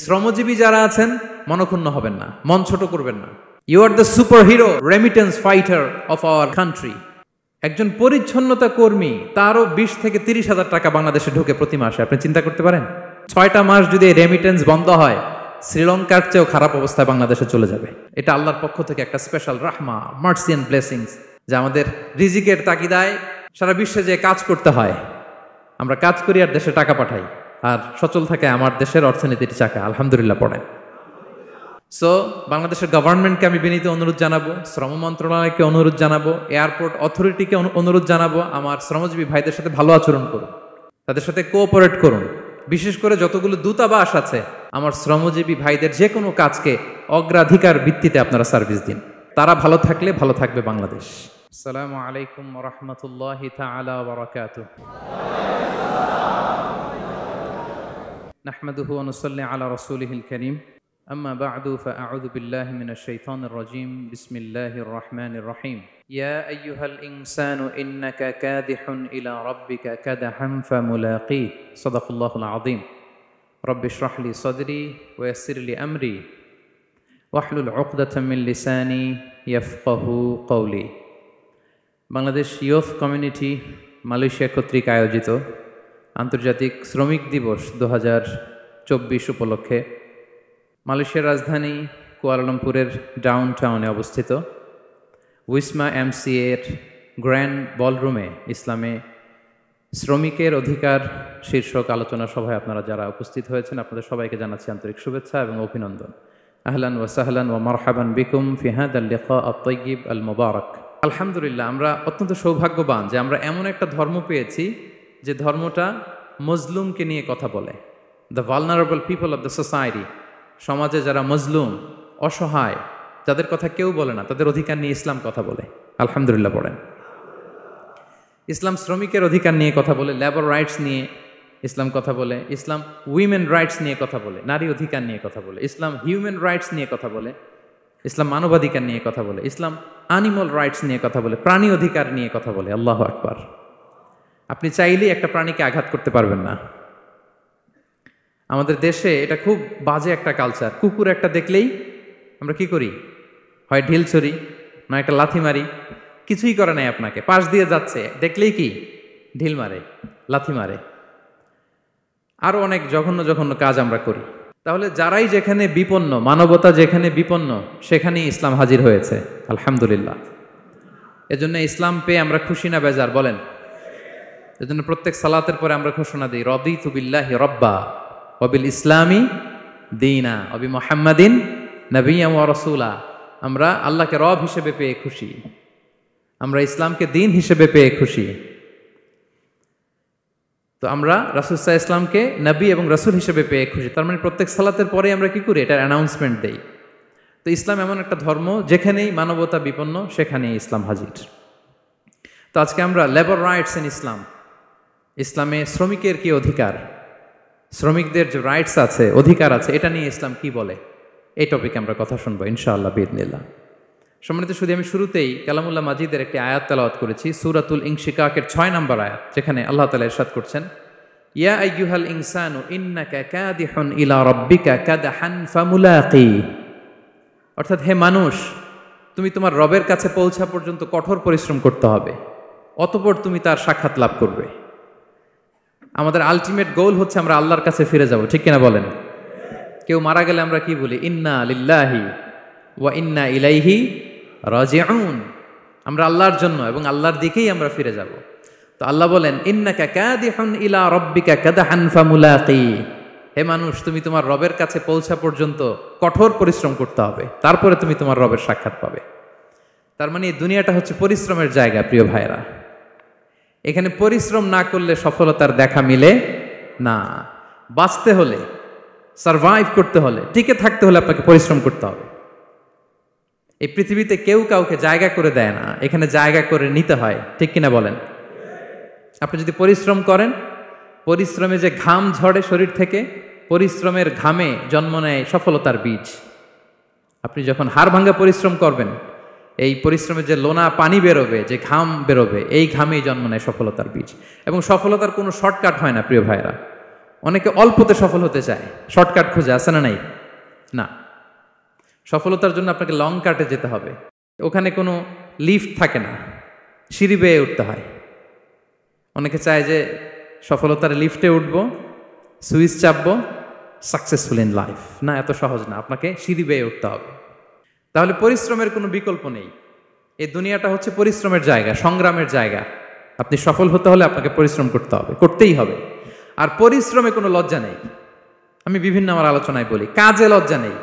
শ্রমজীবী যারা আছেন মনক্ষুণ্ণ হবেন না, মন ছোট করবেন না। You are the super hero remittance fighter of our country. একজন পরিচ্ছন্নতা কর্মী, তারও 20 থেকে 30,000 টাকা বাংলাদেশে ঢোকে প্রতি মাসে। আপনি চিন্তা করতে পারেন 6টা মাস যদি রেমিটেন্স বন্ধ হয়, শ্রীলঙ্কার চেয়েও খারাপ অবস্থায় বাংলাদেশে চলে যাবে। এটা আল্লাহর পক্ষ থেকে একটা স্পেশাল রাহমা, মার্সি এন্ড ব্লেসিংস, যা আমাদের রিজিকের তাগিদায় সারা বিশ্বে যে কাজ করতে হয়, আমরা কাজ করি আর দেশে টাকা পাঠাই, আর সচল থাকে আমার দেশের অর্থনীতির চাকা। আলহামদুলিল্লাহ পড়েন। সো বাংলাদেশের গভর্নমেন্টকে আমি বিনীত অনুরোধ জানাবো, শ্রম মন্ত্রণালয়কে অনুরোধ জানাবো, এয়ারপোর্ট অথরিটিকে অনুরোধ জানাবো, আমার শ্রমজীবী ভাইদের সাথে ভালো আচরণ করুন, তাদের সাথে কোঅপারেট করুন। বিশেষ করে যতগুলো দূতাবাস আছে, আমার শ্রমজীবী ভাইদের যে কোনো কাজকে অগ্রাধিকার ভিত্তিতে আপনারা সার্ভিস দিন। তারা ভালো থাকলে ভালো থাকবে বাংলাদেশ। আসসালামু আলাইকুম ওয়া রাহমাতুল্লাহি তাআলা ওয়া বারাকাতুহু। নাহমাদুহু ওয়া নুসাল্লি আলা রাসূলিহিল কারীম। أما بعد فأعوذ بالله من الشيطان الرجيم بسم الله الرحمن الرحيم يا أيها الإنسان إنك كادح إلى ربك كدحا فملاقيه صدق الله العظيم رب اشرح لي صدري ويسر لي أمري واحلل عقدة من لساني يفقه قولي। বাংলাদেশ ইয়ুথ কমিউনিটি মালয়েশিয়া কর্তৃক আয়োজিত আন্তর্জাতিক শ্রমিক দিবস 2024 উপলক্ষে মালয়েশিয়ার রাজধানী কুয়ালালামপুরের ডাউন টাউনে অবস্থিত উইসমা এমসিএর গ্র্যান্ড বলরুমে ইসলামে শ্রমিকের অধিকার শীর্ষক আলোচনা সভায় আপনারা যারা উপস্থিত হয়েছেন, আপনাদের সবাইকে জানাচ্ছি আন্তরিক শুভেচ্ছা এবং অভিনন্দন। আহলান ওয়া সাহলান ওয়া মারহাবান বিকুম ফি হাদাল লিকা আত-তাইয়িব আল মুবারাক। আলহামদুলিল্লাহ, আমরা অত্যন্ত সৌভাগ্যবান যে আমরা এমন একটা ধর্ম পেয়েছি যে ধর্মটা মজলুমকে নিয়ে কথা বলে। The vulnerable people of the society, সমাজে যারা মজলুম, অসহায়, যাদের কথা কেউ বলে না, তাদের অধিকার নিয়ে ইসলাম কথা বলে। আলহামদুলিল্লাহ পড়েন। ইসলাম শ্রমিকের অধিকার নিয়ে কথা বলে, লেবার রাইটস নিয়ে ইসলাম কথা বলে, ইসলাম উইমেন রাইটস নিয়ে কথা বলে, নারী অধিকার নিয়ে কথা বলে, ইসলাম হিউম্যান রাইটস নিয়ে কথা বলে, ইসলাম মানবাধিকার নিয়ে কথা বলে, ইসলাম অ্যানিমাল রাইটস নিয়ে কথা বলে, প্রাণী অধিকার নিয়ে কথা বলে। আল্লাহু আকবার। আপনি চাইলেই একটা প্রাণীকে আঘাত করতে পারবেন না। আমাদের দেশে এটা খুব বাজে একটা কালচার। কুকুর একটা দেখলেই আমরা কি করি? হয় ঢিল ছড়ি, না একটা লাথি মারি। কিছুই করে নাই আপনাকে, পাশ দিয়ে যাচ্ছে, দেখলেই কি ঢিল মারে, লাথি মারে। আরো অনেক জঘন্য জঘন্য কাজ আমরা করি। তাহলে যারাই যেখানে বিপন্ন, মানবতা যেখানে বিপন্ন, সেখানেই ইসলাম হাজির হয়েছে। আলহামদুলিল্লাহ। এজন্য ইসলাম পেয়ে আমরা খুশি না বেজার বলেন? এজন্য প্রত্যেক সালাতের পরে আমরা ঘোষণা দিই, রাদিতু বিল্লাহি রাব্বা ওয়াবিল ইসলামি দীনা ওয়াবি মুহাম্মাদিন নাবিয়্যান ওয়া রাসূলা। আমরা আল্লাহকে রব হিসেবে পেয়ে খুশি, আমরা ইসলামকে দিন হিসেবে পেয়ে খুশি। তো আমরা রাসূল সাল্লাল্লাহু আলাইহি ইসলামকে নবী এবং রাসূল হিসেবে পেয়ে খুশি। তার মানে প্রত্যেক সালাতের পরে আমরা কি করি? এটার অ্যানাউন্সমেন্ট দেই। তো ইসলাম এমন একটা ধর্ম, যেখানেই মানবতা বিপন্ন সেখানেই ইসলাম হাজির। তো আজকে আমরা লেবার রাইটস ইন ইসলাম, ইসলামে শ্রমিকের কি অধিকার, শ্রমিকদের যে রাইটস আছে, অধিকার আছে, এটা নিয়ে ইসলাম কি বলে, এই টপিকে আমরা কথা শুনবো ইনশাআল্লাহ বিইذنিল্লাহ। সম্মানিত শুধু আমি শুরুতেই কালামুল্লাহ মাজিদের একটি আয়াত তেলাওয়াত করেছি, সূরাতুল ইনশিকাকের 6 নম্বর আয়াত, যেখানে আল্লাহ তাআলা ইরশাদ করছেন, ইয়া আইয়ুহাল ইনসানু ইন্নাকা কাদিহুন ইলা রাব্বিকা কাদহান ফামুলাকি। অর্থাৎ হে মানুষ, তুমি তোমার রবের কাছে পৌঁছা পর্যন্ত কঠোর পরিশ্রম করতে হবে, অতঃপর তুমি তার সাক্ষাৎ লাভ করবে। আমাদের আলটিমেট গোল হচ্ছে আমরা আল্লাহর কাছে ফিরে যাব, ঠিক কিনা বলেন? কেউ মারা গেলে আমরা কি বলি? ইন্না লিল্লাহি ওয়া ইন্না ইলাইহি রাজিউন। আমরা আল্লাহর জন্য এবং আল্লাহর দিকেই আমরা ফিরে যাব। তো আল্লাহ বলেন, ইন্নাকা কাদিহুন ইলা রাব্বিকা কাদহান ফামুলাকি। হে মানুষ, তুমি তোমার রবের কাছে পৌঁছা পর্যন্ত কঠোর পরিশ্রম করতে হবে, তারপরে তুমি তোমার রবের সাক্ষাৎ পাবে। তার মানে এই দুনিয়াটা হচ্ছে পরিশ্রমের জায়গা। প্রিয় ভাইরা, এখানে পরিশ্রম না করলে সফলতার দেখা মিলে না। বাঁচতে হলে, সারভাইভ করতে হলে, টিকে থাকতে হলে আপনাকে পরিশ্রম করতে হবে। এই পৃথিবীতে কেউ কাউকে জায়গা করে দেয় না, এখানে জায়গা করে নিতে হয়, ঠিক কিনা বলেন? আপনি যদি পরিশ্রম করেন, পরিশ্রমে যে ঘাম ঝরে শরীর থেকে, পরিশ্রমের ঘামে জন্ম নেয় সফলতার বীজ। আপনি যখন হাড় ভাঙা পরিশ্রম করবেন, এই পরিশ্রমে যে লোনা পানি বেরোবে, যে ঘাম বেরোবে, এই ঘামেই জন্ম নেয় সফলতার বীজ। এবং সফলতার কোনো শর্টকাট হয় না প্রিয় ভাইরা। অনেকে অল্পতে সফল হতে চায়, শর্টকাট খুঁজে, আছে না নাই? না, সফলতার জন্য আপনাকে লং কাটে যেতে হবে। ওখানে কোনো লিফট থাকে না, সিঁড়ি বেয়ে উঠতে হয়। অনেকে চায় যে সফলতার লিফটে উঠবো, সুইচ চাপবো, সাকসেসফুল ইন লাইফ। না, এত সহজ না, আপনাকে সিঁড়ি বেয়ে উঠতে হবে। তাহলে পরিশ্রমের কোনো বিকল্প নেই। এই দুনিয়াটা হচ্ছে পরিশ্রমের জায়গা, সংগ্রামের জায়গা। আপনি সফল হতে হলে আপনাকে পরিশ্রম করতে হবে, করতেই হবে। আর পরিশ্রমে কোনো লজ্জা নেই। আমি বিভিন্ন আমার আলোচনায় বলি, কাজে লজ্জা নেই।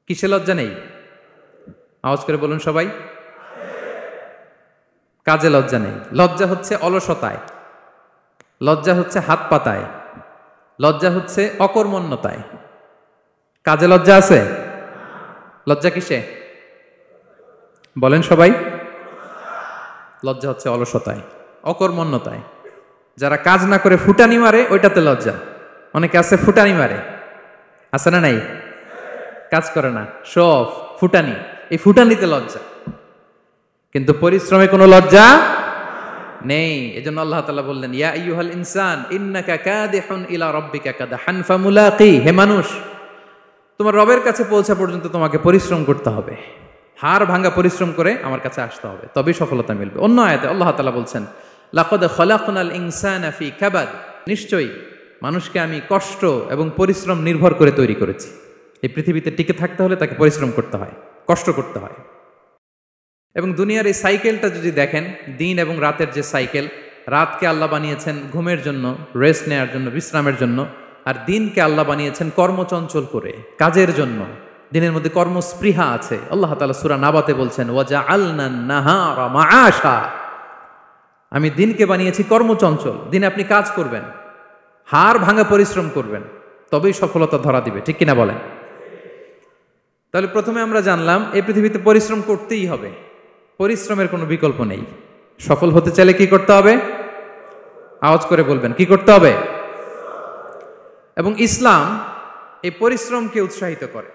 কিসে লজ্জা নেই? আওয়াজ করে বলুন সবাই। কাজে লজ্জা নেই। লজ্জা হচ্ছে অলসতায়, লজ্জা হচ্ছে হাত পাতায়, লজ্জা হচ্ছে অকর্মণ্যতায়। কাজে লজ্জা আছে? লজ্জা কিসে বলেন সবাই? লজ্জা হচ্ছে অলসতায়, অকর্মণ্যতায়। যারা কাজ না করে ফুটানি মারে, ওইটাতে লজ্জা। অনেকে আছে ফুটানি মারে, আছে না নাই? কাজ করে না, শো অফ, ফুটানি। এই ফুটানিতে লজ্জা, কিন্তু পরিশ্রমে কোনো লজ্জা নেই। এজন্য আল্লাহ তাআলা বললেন, ইয়া আইয়ুহাল ইনসান ইন্নাকা কাদিহুন ইলা রাব্বিকা কাদহান ফামুলাকি। হে মানুষ, তোমার রবের কাছে পৌঁছা পর্যন্ত তোমাকে পরিশ্রম করতে হবে, হাড় ভাঙা পরিশ্রম করে আমার কাছে আসতে হবে, তবেই সফলতা মিলবে। অন্য আয়াতে আল্লাহ তাআলা বলছেন, লাকাদ খলাকনাল ইনসানা ফি কাবাদ। নিশ্চয়ই মানুষকে আমি কষ্ট এবং পরিশ্রম নির্ভর করে তৈরি করেছি। এই পৃথিবীতে টিকে থাকতে হলে তাকে পরিশ্রম করতে হয়, কষ্ট করতে হয়। এবং দুনিয়ার এই সাইকেলটা যদি দেখেন, দিন এবং রাতের যে সাইকেল, রাতকে আল্লাহ বানিয়েছেন ঘুমের জন্য, রেস্ট নেওয়ার জন্য, বিশ্রামের জন্য। আর দিনকে আল্লাহ বানিয়েছেন কর্মচঞ্চল করে, কাজের জন্য। দিনের মধ্যে কর্মস্পৃহা আছে। আল্লাহ তাআলা সূরা নাবাতে বলছেন, ওয়াজআলনান নাহারা মাআশা। আমি দিনকে বানিয়েছি কর্মচঞ্চল। দিনে আপনি কাজ করবেন, হাড় ভাঙা পরিশ্রম করবেন, তবেই সফলতা ধরা দিবে। ঠিক কিনা বলেন? তাহলে প্রথমে আমরা জানলাম এই পৃথিবীতে পরিশ্রম করতেই হবে, পরিশ্রমের কোনো বিকল্প নেই। সফল হতে চাইলে কি করতে হবে? আওয়াজ করে বলবেন, কি করতে হবে? এবং ইসলাম এই পরিশ্রমকে উৎসাহিত করে।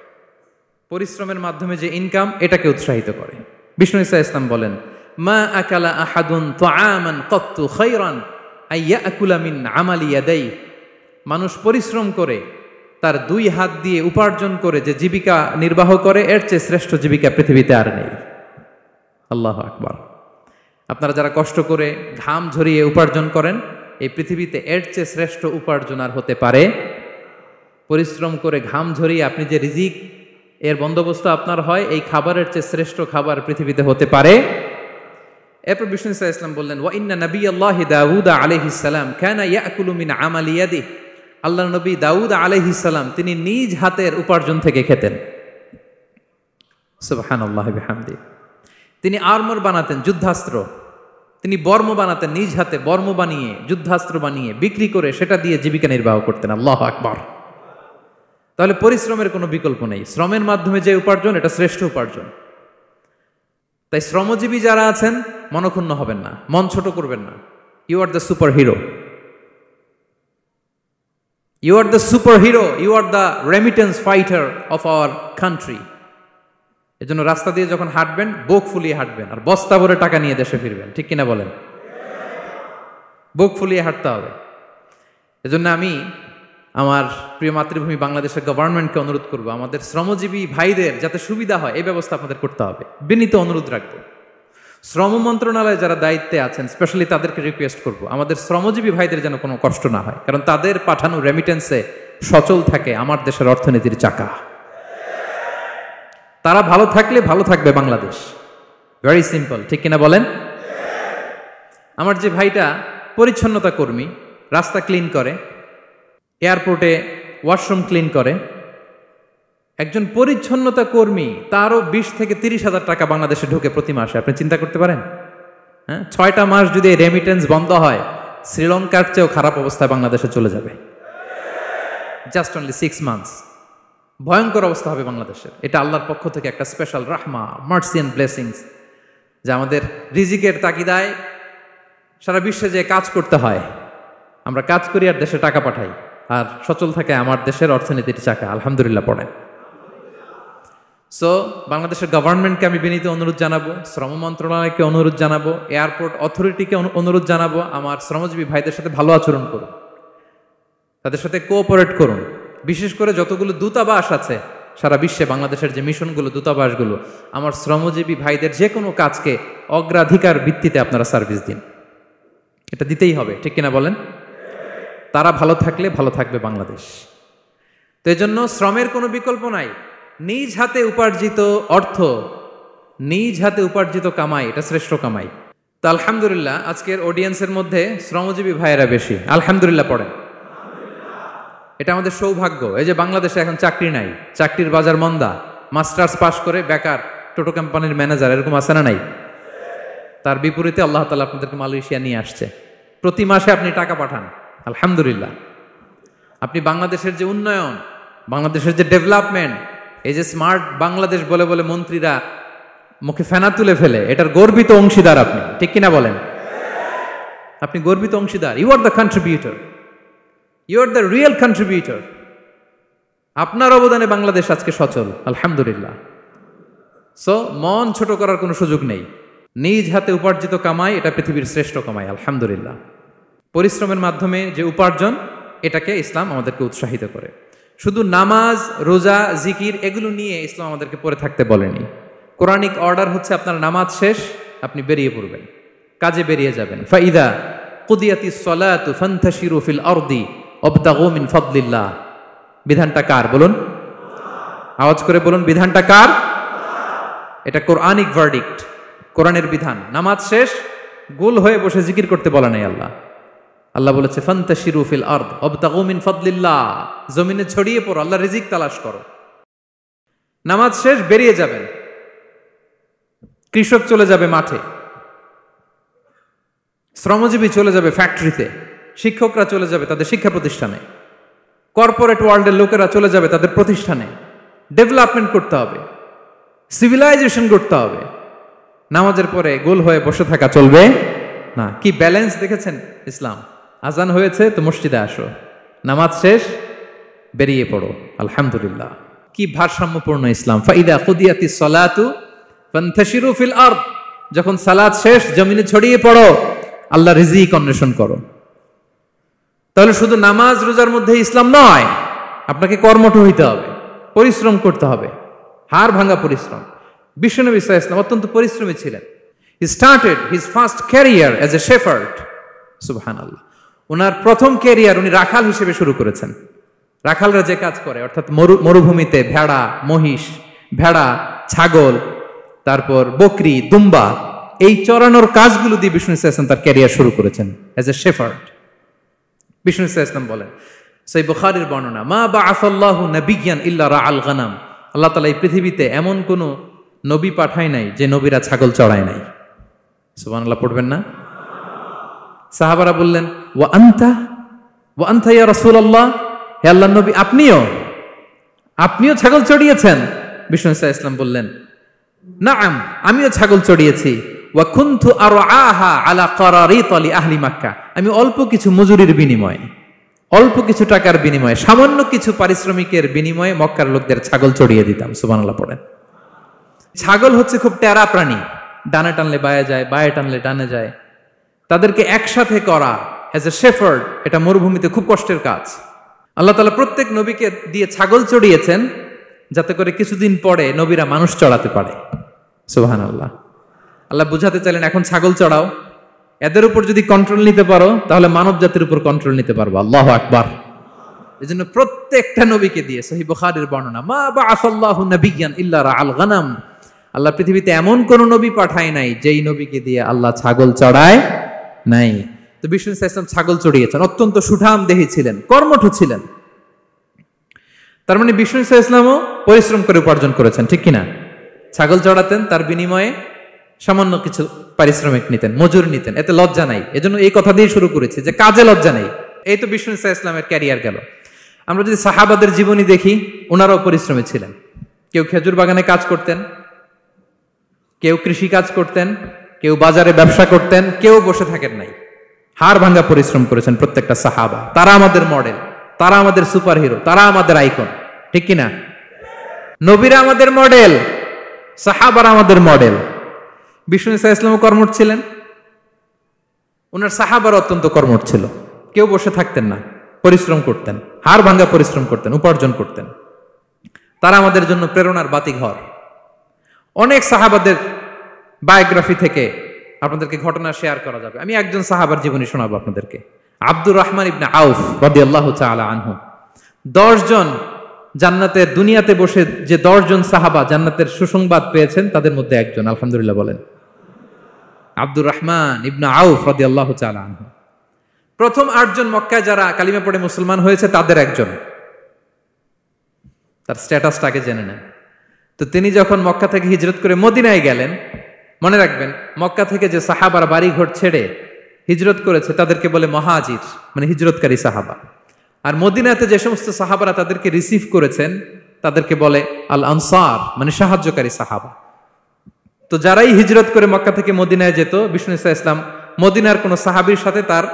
পরিশ্রমের মাধ্যমে যে ইনকাম, এটাকে উৎসাহিত করে। বিষ্ণু ঈসা ইসলাম বলেন, মা আকালা আহাদুন তাআমান কাত্তু খায়রান আইয়াকুলা মিন আমালি ইয়াদাই। মানুষ পরিশ্রম করে তার দুই হাত দিয়ে উপার্জন করে যে জীবিকা নির্বাহ করে, এর চেয়ে শ্রেষ্ঠ জীবিকা পৃথিবীতে আর নেই। আল্লাহু আকবার। আপনারা যারা কষ্ট করে ঘাম ঝরিয়ে উপার্জন করেন, এই পৃথিবীতে এর চেয়ে শ্রেষ্ঠ উপার্জন আর হতে পারে? পরিশ্রম করে ঘাম ঝরিয়ে আপনি যে রিজিক এর বন্দোবস্ত আপনার হয়, এই খাবারের চেয়ে শ্রেষ্ঠ খাবার পৃথিবীতে হতে পারে? এরপর বিষ্ণু ঈসা ইসলাম বললেন, ওয়া ইন্না নাবিয়াল্লাহি দাউদ আলাইহিস সালাম কানা ইয়াকুলু মিন আমালি ইয়াদিহি। আল্লাহর নবী দাউদ আলাইহিস সালাম তিনি নিজ হাতের উপার্জন থেকে খেতেন। সুবহানাল্লাহি বিহামদিহি। তিনি আর্মর বানাতেন, যুদ্ধাস্ত্র। তিনি বর্ম বানাতেন, নিজ হাতে বর্ম বানিয়ে, যুদ্ধাস্ত্র বানিয়ে বিক্রি করে সেটা দিয়ে জীবিকা নির্বাহ করতেন। আল্লাহু আকবার। তাহলে পরিশ্রমের কোনো বিকল্প নেই। শ্রমের মাধ্যমে যে উপার্জন, এটা শ্রেষ্ঠ উপার্জন। তাই শ্রমজীবী যারা আছেন, মনক্ষুণ্ণ হবেন না, মন ছোট করবেন না। You are the super hero, you are the super hero, you are the remittance fighter of our country. এজন্য রাস্তা দিয়ে যখন হাঁটবেন, বুক ফুলিয়ে হাঁটবেন, আর বস্তা ভরে টাকা নিয়ে দেশে ফিরবেন। ঠিক কিনা বলেন? বুক ফুলিয়ে হাঁটতে হবে। এজন্য আমি আমার প্রিয় মাতৃভূমি বাংলাদেশের গভর্নমেন্টকে অনুরোধ করব, আমাদের শ্রমজীবী ভাইদের যাতে সুবিধা হয়, এই ব্যবস্থা আপনাদের করতে হবে। বিনীত অনুরোধ রাখবো। শ্রম মন্ত্রণালয়ে যারা দায়িত্বে আছেন, স্পেশালি তাদেরকে রিকোয়েস্ট করব, আমাদের শ্রমজীবী ভাইদের যেন কোনো কষ্ট না হয়, কারণ তাদের পাঠানো রেমিটেন্সে সচল থাকে আমার দেশের অর্থনীতির চাকা। তারা ভালো থাকলে ভালো থাকবে বাংলাদেশ। Very simple. ঠিক কিনা বলেন? আমার যে ভাইটা পরিচ্ছন্নতা কর্মী, রাস্তা ক্লিন করে, এয়ারপোর্টে ওয়াশরুম ক্লিন করে, একজন পরিচ্ছন্নতা কর্মী, তারও 20 থেকে 30 হাজার টাকা বাংলাদেশে ঢোকে প্রতি মাসে। আপনি চিন্তা করতে পারেন? হ্যাঁ, 6টা মাস যদি রেমিটেন্স বন্ধ হয়, শ্রীলঙ্কার চেয়েও খারাপ অবস্থায় বাংলাদেশে চলে যাবে। Just only 6 months. ভয়ঙ্কর অবস্থা হবে বাংলাদেশের। এটা আল্লাহর পক্ষ থেকে একটা স্পেশাল রাহমা, মার্সি এন্ড ব্লেসিংস, যে আমাদের রিজিকের তাগিদায় সারা বিশ্বে যে কাজ করতে হয়, আমরা কাজ করি আর দেশে টাকা পাঠাই, আর সচল থাকে আমার দেশের অর্থনীতির চাকা। আলহামদুলিল্লাহ পড়েন। সো বাংলাদেশের গভর্নমেন্টকে আমি বিনীত অনুরোধ জানাবো, শ্রম মন্ত্রণালয়কে অনুরোধ জানাবো, এয়ারপোর্ট অথরিটিকে অনুরোধ জানাবো, আমার শ্রমজীবী ভাইদের সাথে ভালো আচরণ করুন। তাদের সাথে কোঅপারেট করুন। বিশেষ করে যতগুলো দূতাবাস আছে সারা বিশ্বে, বাংলাদেশের যে মিশনগুলো, দূতাবাসগুলো, আমার শ্রমজীবী ভাইদের যে কোনো কাজকে অগ্রাধিকার ভিত্তিতে আপনারা সার্ভিস দিন। এটা দিতেই হবে, ঠিক কিনা বলেন? তারা ভালো থাকলে ভালো থাকবে বাংলাদেশ। তো এই জন্য শ্রমের কোনো বিকল্প নাই। নিজ হাতে উপার্জিত অর্থ, নিজ হাতে উপার্জিত কামাই, এটা শ্রেষ্ঠ কামাই। তো আলহামদুলিল্লাহ আজকের অডিয়েন্সের মধ্যে শ্রমজীবী ভাইয়েরা বেশি, আলহামদুলিল্লাহ পড়েন। এটা আমাদের সৌভাগ্য। এই যে বাংলাদেশে এখন চাকরি নাই, চাকরির বাজার মন্দা, মাস্টার্স পাশ করে বেকার টোটো কোম্পানির ম্যানেজার, এরকম আছে না নাই? তার বিপরীতে আল্লাহ তাআলা আপনাদেরকে মালয়েশিয়া নিয়ে আসছে। প্রতি মাসে আপনি টাকা পাঠান, আলহামদুলিল্লাহ। আপনি বাংলাদেশের যে উন্নয়ন, বাংলাদেশের যে ডেভেলপমেন্ট, এই যে স্মার্ট বাংলাদেশ বলে বলে মন্ত্রীরা মুখে ফেনা তুলে ফেলে, এটার গর্বিত অংশীদার আপনি, ঠিক কিনা বলেন? আপনি গর্বিত অংশীদার। You are the contributor, you are the real contributor. আপনার অবদানে বাংলাদেশ আজকে সচল, আলহামদুলিল্লাহ। সো মন ছোট করার কোনো সুযোগ নেই। নিজ হাতে উপার্জিত কামাই, এটা পৃথিবীর শ্রেষ্ঠ কামাই, আলহামদুলিল্লাহ। পরিশ্রমের মাধ্যমে যে উপার্জন, এটাকে ইসলাম আমাদেরকে উৎসাহিত করে। শুধু নামাজ, রোজা, জিকির এগুলো নিয়ে ইসলাম আমাদেরকে পড়ে থাকতে বলেনি। কোরআনিক অর্ডার হচ্ছে আপনার নামাজ শেষ, আপনি বেরিয়ে পড়বেন, কাজে বেরিয়ে যাবেন। ফাইদা কুদিয়াতিস সালাতু ফান্তাশিরু ফিল আরদি ওয়াবতাগু মিন ফাদলিল্লাহ। বিধানটা কার বলুন? আওয়াজ করে বলুন, বিধানটা কার? এটা কোরআনিক ভার্ডিক্ট, কোরআনের বিধান। নামাজ শেষ, গোল হয়ে বসে জিকির করতে বলা নাই আল্লাহ। আল্লাহ বলেছে ফান্তাশিরু ফিল আরদ ওয়াবতাগু মিন ফাদলিল্লাহ, জমিনে ছড়িয়ে পড়ো, আল্লাহর রিজিক তালাশ করো। নামাজ শেষ, বেরিয়ে যাবেন। কৃষক চলে যাবে মাঠে, শ্রমজীবী চলে যাবে ফ্যাক্টরিতে, শিক্ষকরা চলে যাবে তাদের শিক্ষা প্রতিষ্ঠানে, কর্পোরেট ওয়ার্ল্ডের লোকেরা চলে যাবে তাদের প্রতিষ্ঠানে। ডেভেলপমেন্ট করতে হবে, সিভিলাইজেশন করতে হবে। নামাজের পরে গোল হয়ে বসে থাকা চলবে না। কি ব্যালেন্স দেখেছেন ইসলাম? আজান হয়েছে তো মসজিদে আসো, নামাজ শেষ বেরিয়ে পড়ো, আলহামদুলিল্লাহ। কি ভারসাম্যপূর্ণ ইসলাম। ফাইদা কুদিয়াতিস সালাতু ফান্তাশিরু ফিল আরদ, যখন সালাত শেষ জমিনে ছড়িয়ে পড়ো, আল্লাহ রিজিক অন্বেষণ করো। তাহলে শুধু নামাজ রোজার মধ্যে ইসলাম নয়, আপনাকে কর্মঠ হইতে হবে, পরিশ্রম করতে হবে, হাড় ভাঙা পরিশ্রম। বিশ্বনবী সাল্লাল্লাহু আলাইহি ওয়াসাল্লাম অত্যন্ত পরিশ্রমী ছিলেন। He started his first career as a shepherd, সুবহানাল্লাহ। ওনার প্রথম ক্যারিয়ার উনি রাখাল হিসেবে শুরু করেছেন। রাখালরা যে কাজ করে, অর্থাৎ মরুভূমিতে ভেড়া, মহিষ, ভেড়া, ছাগল, তারপর বকরি, দুম্বা, এই চরানোর কাজগুলো দিয়ে বিষ্ণু সাল্লাল্লাহু আলাইহি ওয়াসাল্লাম তার ক্যারিয়ার শুরু করেছেন অ্যাজ এ শেফার্ড। বিষ্ণু সাল্লাল্লাহু আলাইহি ওয়াসাল্লাম বলেন, সহিহ বুখারীর বর্ণনা, মা বাআসাল্লাহু নাবিয়্যান ইল্লা রাআল গানাম। আল্লাহ তাআলা এই পৃথিবীতে এমন কোন নবী পাঠায় নাই যে নবীরা ছাগল চড়ায় নাই। সুবহানাল্লাহ পড়বেন না? সাহাবারা বললেন, ওয়া আনতা ইয়া রাসূলুল্লাহ, হে আল্লাহর নবী, আপনিও ছাগল চড়িয়েছেন? বিষ্ণু সাল্লাল্লাহু আলাইহি ওয়াসাল্লাম বললেন, নাআম, আমিও ছাগল চড়িয়েছি। ওয়া কুনতু আরআহা আলা কারারিত লি আহলি মক্কা, আমি অল্প কিছু মজুরির বিনিময়ে, অল্প কিছু টাকার বিনিময়ে, সামান্য কিছু পারিশ্রমিকের বিনিময়ে মক্কার লোকদের ছাগল চড়িয়ে দিতাম। সুবহানাল্লাহ পড়েন। ছাগল হচ্ছে খুব টেরা প্রাণী, ডানে টানলে বায়ে যায়, বায়ে টানলে ডানে যায়। তাদেরকে একসাথে করা অ্যাজ এ শেফার্ড, এটা মরুভূমিতে খুব কষ্টের কাজ। আল্লাহ তাআলা প্রত্যেক নবীকে দিয়ে ছাগল চড়িয়েছেন যাতে করে কিছুদিন পরে নবীরা মানুষ চড়াতে পারে। সুবহানাল্লাহ। আল্লাহ বুঝাতে চাইলেন, এখন ছাগল চড়াও, এদের উপর যদি কন্ট্রোল নিতে পারো তাহলে মানব জাতির উপর কন্ট্রোল নিতে পারবো। আল্লাহু আকবার। এজন্য প্রত্যেকটা নবীকে দিয়ে, সহিহ বুখারীর বর্ণনা, মা বাআসাল্লাহু নাবিয়্যান ইল্লা রাআল গানাম, আল্লাহ পৃথিবীতে এমন কোন নবী পাঠায় নাই যেই নবীকে দিয়ে আল্লাহ ছাগল চড়ায় নাই। তো বিষ্ণু সাল্লাল্লাহু আলাইহি ওয়াসাল্লাম ছাগল চড়িয়েছেন, অত্যন্ত সুঠাম দেহী ছিলেন, কর্মঠ ছিলেন। তার মানে বিষ্ণু সাল্লাল্লাহু আলাইহি ওয়াসাল্লামও পরিশ্রম করে উপার্জন করেছেন, ঠিক কিনা? ছাগল চড়াতেন, তার বিনিময়ে সামান্য কিছু পারিশ্রমিক নিতেন, মজুর নিতেন, এতে লজ্জা নাই। এজন্য এই কথা দিয়ে শুরু করেছি যে কাজে লজ্জা নেই। এই তো বিষ্ণু সাল্লাল্লাহু আলাইহি ওয়াসাল্লামের ক্যারিয়ার গেল। আমরা যদি সাহাবাদের জীবনী দেখি, ওনারাও পরিশ্রমী ছিলেন। কেউ খেজুর বাগানে কাজ করতেন, কেউ কৃষি কাজ করতেন, কেউ বাজারে ব্যবসা করতেন, কেউ বসে থাকেন নাই। হাড় ভাঙা পরিশ্রম করেছেন প্রত্যেকটা সাহাবা। তারা আমাদের মডেল, তারা আমাদের সুপার হিরো, তারা আমাদের আইকন, ঠিক কিনা? নবীরা আমাদের মডেল, সাহাবারা আমাদের মডেল। বিষ্ণু সাল্লাল্লাহু আলাইহি ওয়াসাল্লাম কর্মঠ ছিলেন, ওনার সাহাবারা অত্যন্ত কর্মঠ ছিল, কেউ বসে থাকতেন না। পরিশ্রম করতেন, হাড় ভাঙ্গা পরিশ্রম করতেন, উপার্জন করতেন। তারা আমাদের জন্য প্রেরণার বাতিঘর। অনেক সাহাবাদের বায়োগ্রাফি থেকে আপনাদেরকে ঘটনা শেয়ার করা যাবে। আমি একজন সাহাবার জীবনী শোনাবো আপনাদেরকে। আব্দুর রহমান ইবনে আউফ রাদিয়াল্লাহু তাআলা আনহু। 10 জন জান্নাতের, দুনিয়াতে বসে যে 10 জন সাহাবা জান্নাতের সুসংবাদ পেয়েছেন তাদের মধ্যে একজন, আলহামদুলিল্লাহ বলেন। আব্দুর রহমান ইবনে আউফ রাদিয়াল্লাহু তাআলা আনহু প্রথম 8 জন মক্কায় যারা কালিমা পড়ে মুসলমান হয়েছে তাদের একজন। তার স্ট্যাটাসটাকে জেনে নেন। তো তিনি যখন মক্কা থেকে হিজরত করে মদিনায় গেলেন, মনে রাখবেন মক্কা থেকে যে সাহাবারা বাড়ি ঘর ছেড়ে হিজরত করেছে তাদেরকে বলে মহাজির, মানে হিজরতকারী সাহাবা। আর মদিনাতে যে সমস্ত সাহাবারা তাদেরকে রিসিভ করেছেন তাদেরকে বলে আল আনসার, মানে সাহায্যকারী সাহাবা। তো যারাই হিজরত করে মক্কা থেকে মদিনায় যেত, বিষ্ণু ইসলাম মদিনার কোন সাহাবীর সাথে তার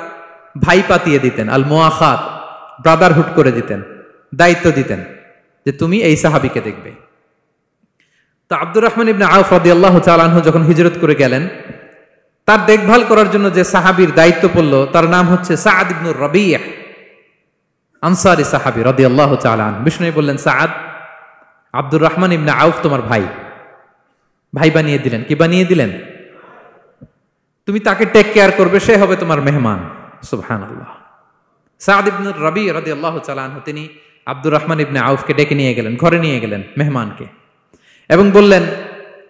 ভাই পাতিয়ে দিতেন, আল মুআখাত, ব্রাদারহুড করে দিতেন, দায়িত্ব দিতেন যে তুমি এই সাহাবীকে দেখবে। তো আব্দুর রহমান ইবনে আউফ রাদিয়াল্লাহু তাআলা আনহু যখন হিজরত করে গেলেন, তার দেখভাল করার জন্য যে সাহাবীর দায়িত্ব পড়ল তার নাম হচ্ছে সাআদ ইবনে রাবিয়া, আনসারী সাহাবী রাদিয়াল্লাহু তাআলা আনহু। বিষ্ণু বললেন, সাআদ, আব্দুর রহমান ইবনে আউফ তোমার ভাই, ভাই বানিয়ে দিলেন। কি বানিয়ে দিলেন? তুমি তাকে টেক কেয়ার করবে, সে হবে তোমার মেহমান। সুবহানাল্লাহ। সাআদ ইবনে রাবি রাদিয়াল্লাহু তাআলা আনহু তিনি আব্দুর রহমান ইবনে আউফকে ডেকে নিয়ে গেলেন, ঘরে নিয়ে গেলেন মেহমানকে, এবং বললেন,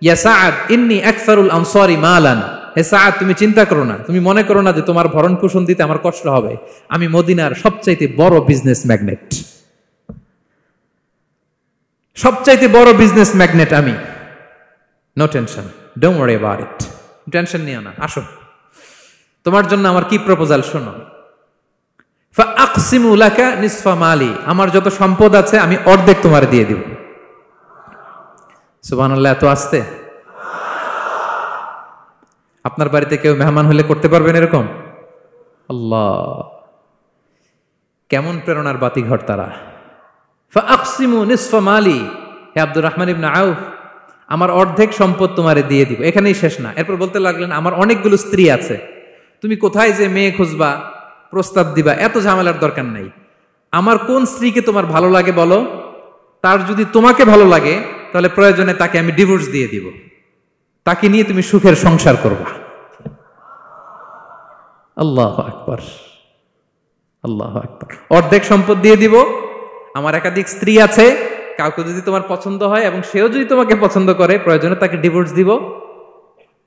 ইয়া সাআদ ইন্নী আকসারুল আনসারি মালান। হে সাআদ, তুমি চিন্তা করো না, তুমি মনে করো না যে তোমার ভরণ পোষণ দিতে আমার কষ্ট হবে। আমি মদিনার সবচাইতে বড় বিজনেস ম্যাগনেট, সবচাইতে বড় বিজনেস ম্যাগনেট আমি। No tension, don't worry about it. Tension নিও না, আসো, তোমার জন্য আমার কি প্রপোজাল শোনো। ফাআকসিমু লাকা নিসফা মালি, আমার যত সম্পদ আছে আমি অর্ধেক তোমার দিয়ে দিব। সুবহানাল্লাহ, এত আসতে। আপনার বাড়িতে কেউ মেহমান হলে করতে পারবেন এরকম? আল্লাহ, কেমন প্রেরণার বাতিঘর তারা। ফাআকসিমু নিসফা মালি, হে আব্দুর রহমান ইবনে আউফ, আমার অর্ধেক সম্পদ তোমারে দিয়ে দিব। এখানেই শেষ না, এরপর বলতে লাগলেন, আমার অনেকগুলো স্ত্রী আছে, তুমি কোথায় যে মেয়ে খুঁজবা, প্রস্তাব দিবা, এত ঝামেলার দরকার নাই। আমার কোন স্ত্রীকে তোমার ভালো লাগে বলো, তার যদি তোমাকে ভালো লাগে তাহলে প্রয়োজনে তাকে আমি ডিভোর্স দিয়ে দিব, তাকে নিয়ে তুমি সুখের সংসার করবা। আল্লাহু আকবার, আল্লাহু আকবার। অর্ধেক সম্পদ দিয়ে দিব, আমার একাধিক স্ত্রী আছে, কাউকে যদি তোমার পছন্দ হয় এবং সেও যদি তোমাকে পছন্দ করে, প্রয়োজনে তাকে ডিভোর্স দিব।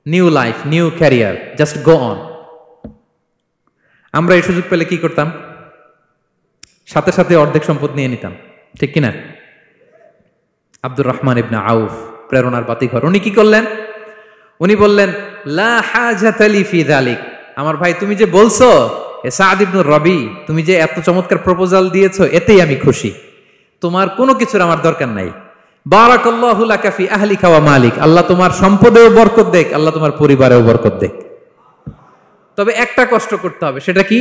New life, new career, just go on. আমরা এই সুযোগ পেলে কি করতাম? সাথে সাথে অর্ধেক সম্পদ নিয়ে নিতাম, ঠিক কিনা? আব্দুর রহমান ইবনে আউফ প্রেরণার বাতিঘর। উনি কি করলেন? উনি বললেন, লা হাজাতা লি ফি যালিক। আমার ভাই, তুমি যে বলছো, এ সাআদ ইবনে রাবি, তুমি যে এত চমৎকার প্রপোজাল দিয়েছো, এতেই আমি খুশি। তোমার কোনো কিছুর আমার দরকার নাই। বারাকাল্লাহু লাকা ফি আহলিকা ওয়া মালিক, আল্লাহ তোমার সম্পদেও বরকত দেখ, আল্লাহ তোমার পরিবারেও বরকত দেখ। তবে একটা কষ্ট করতে হবে, সেটা কি?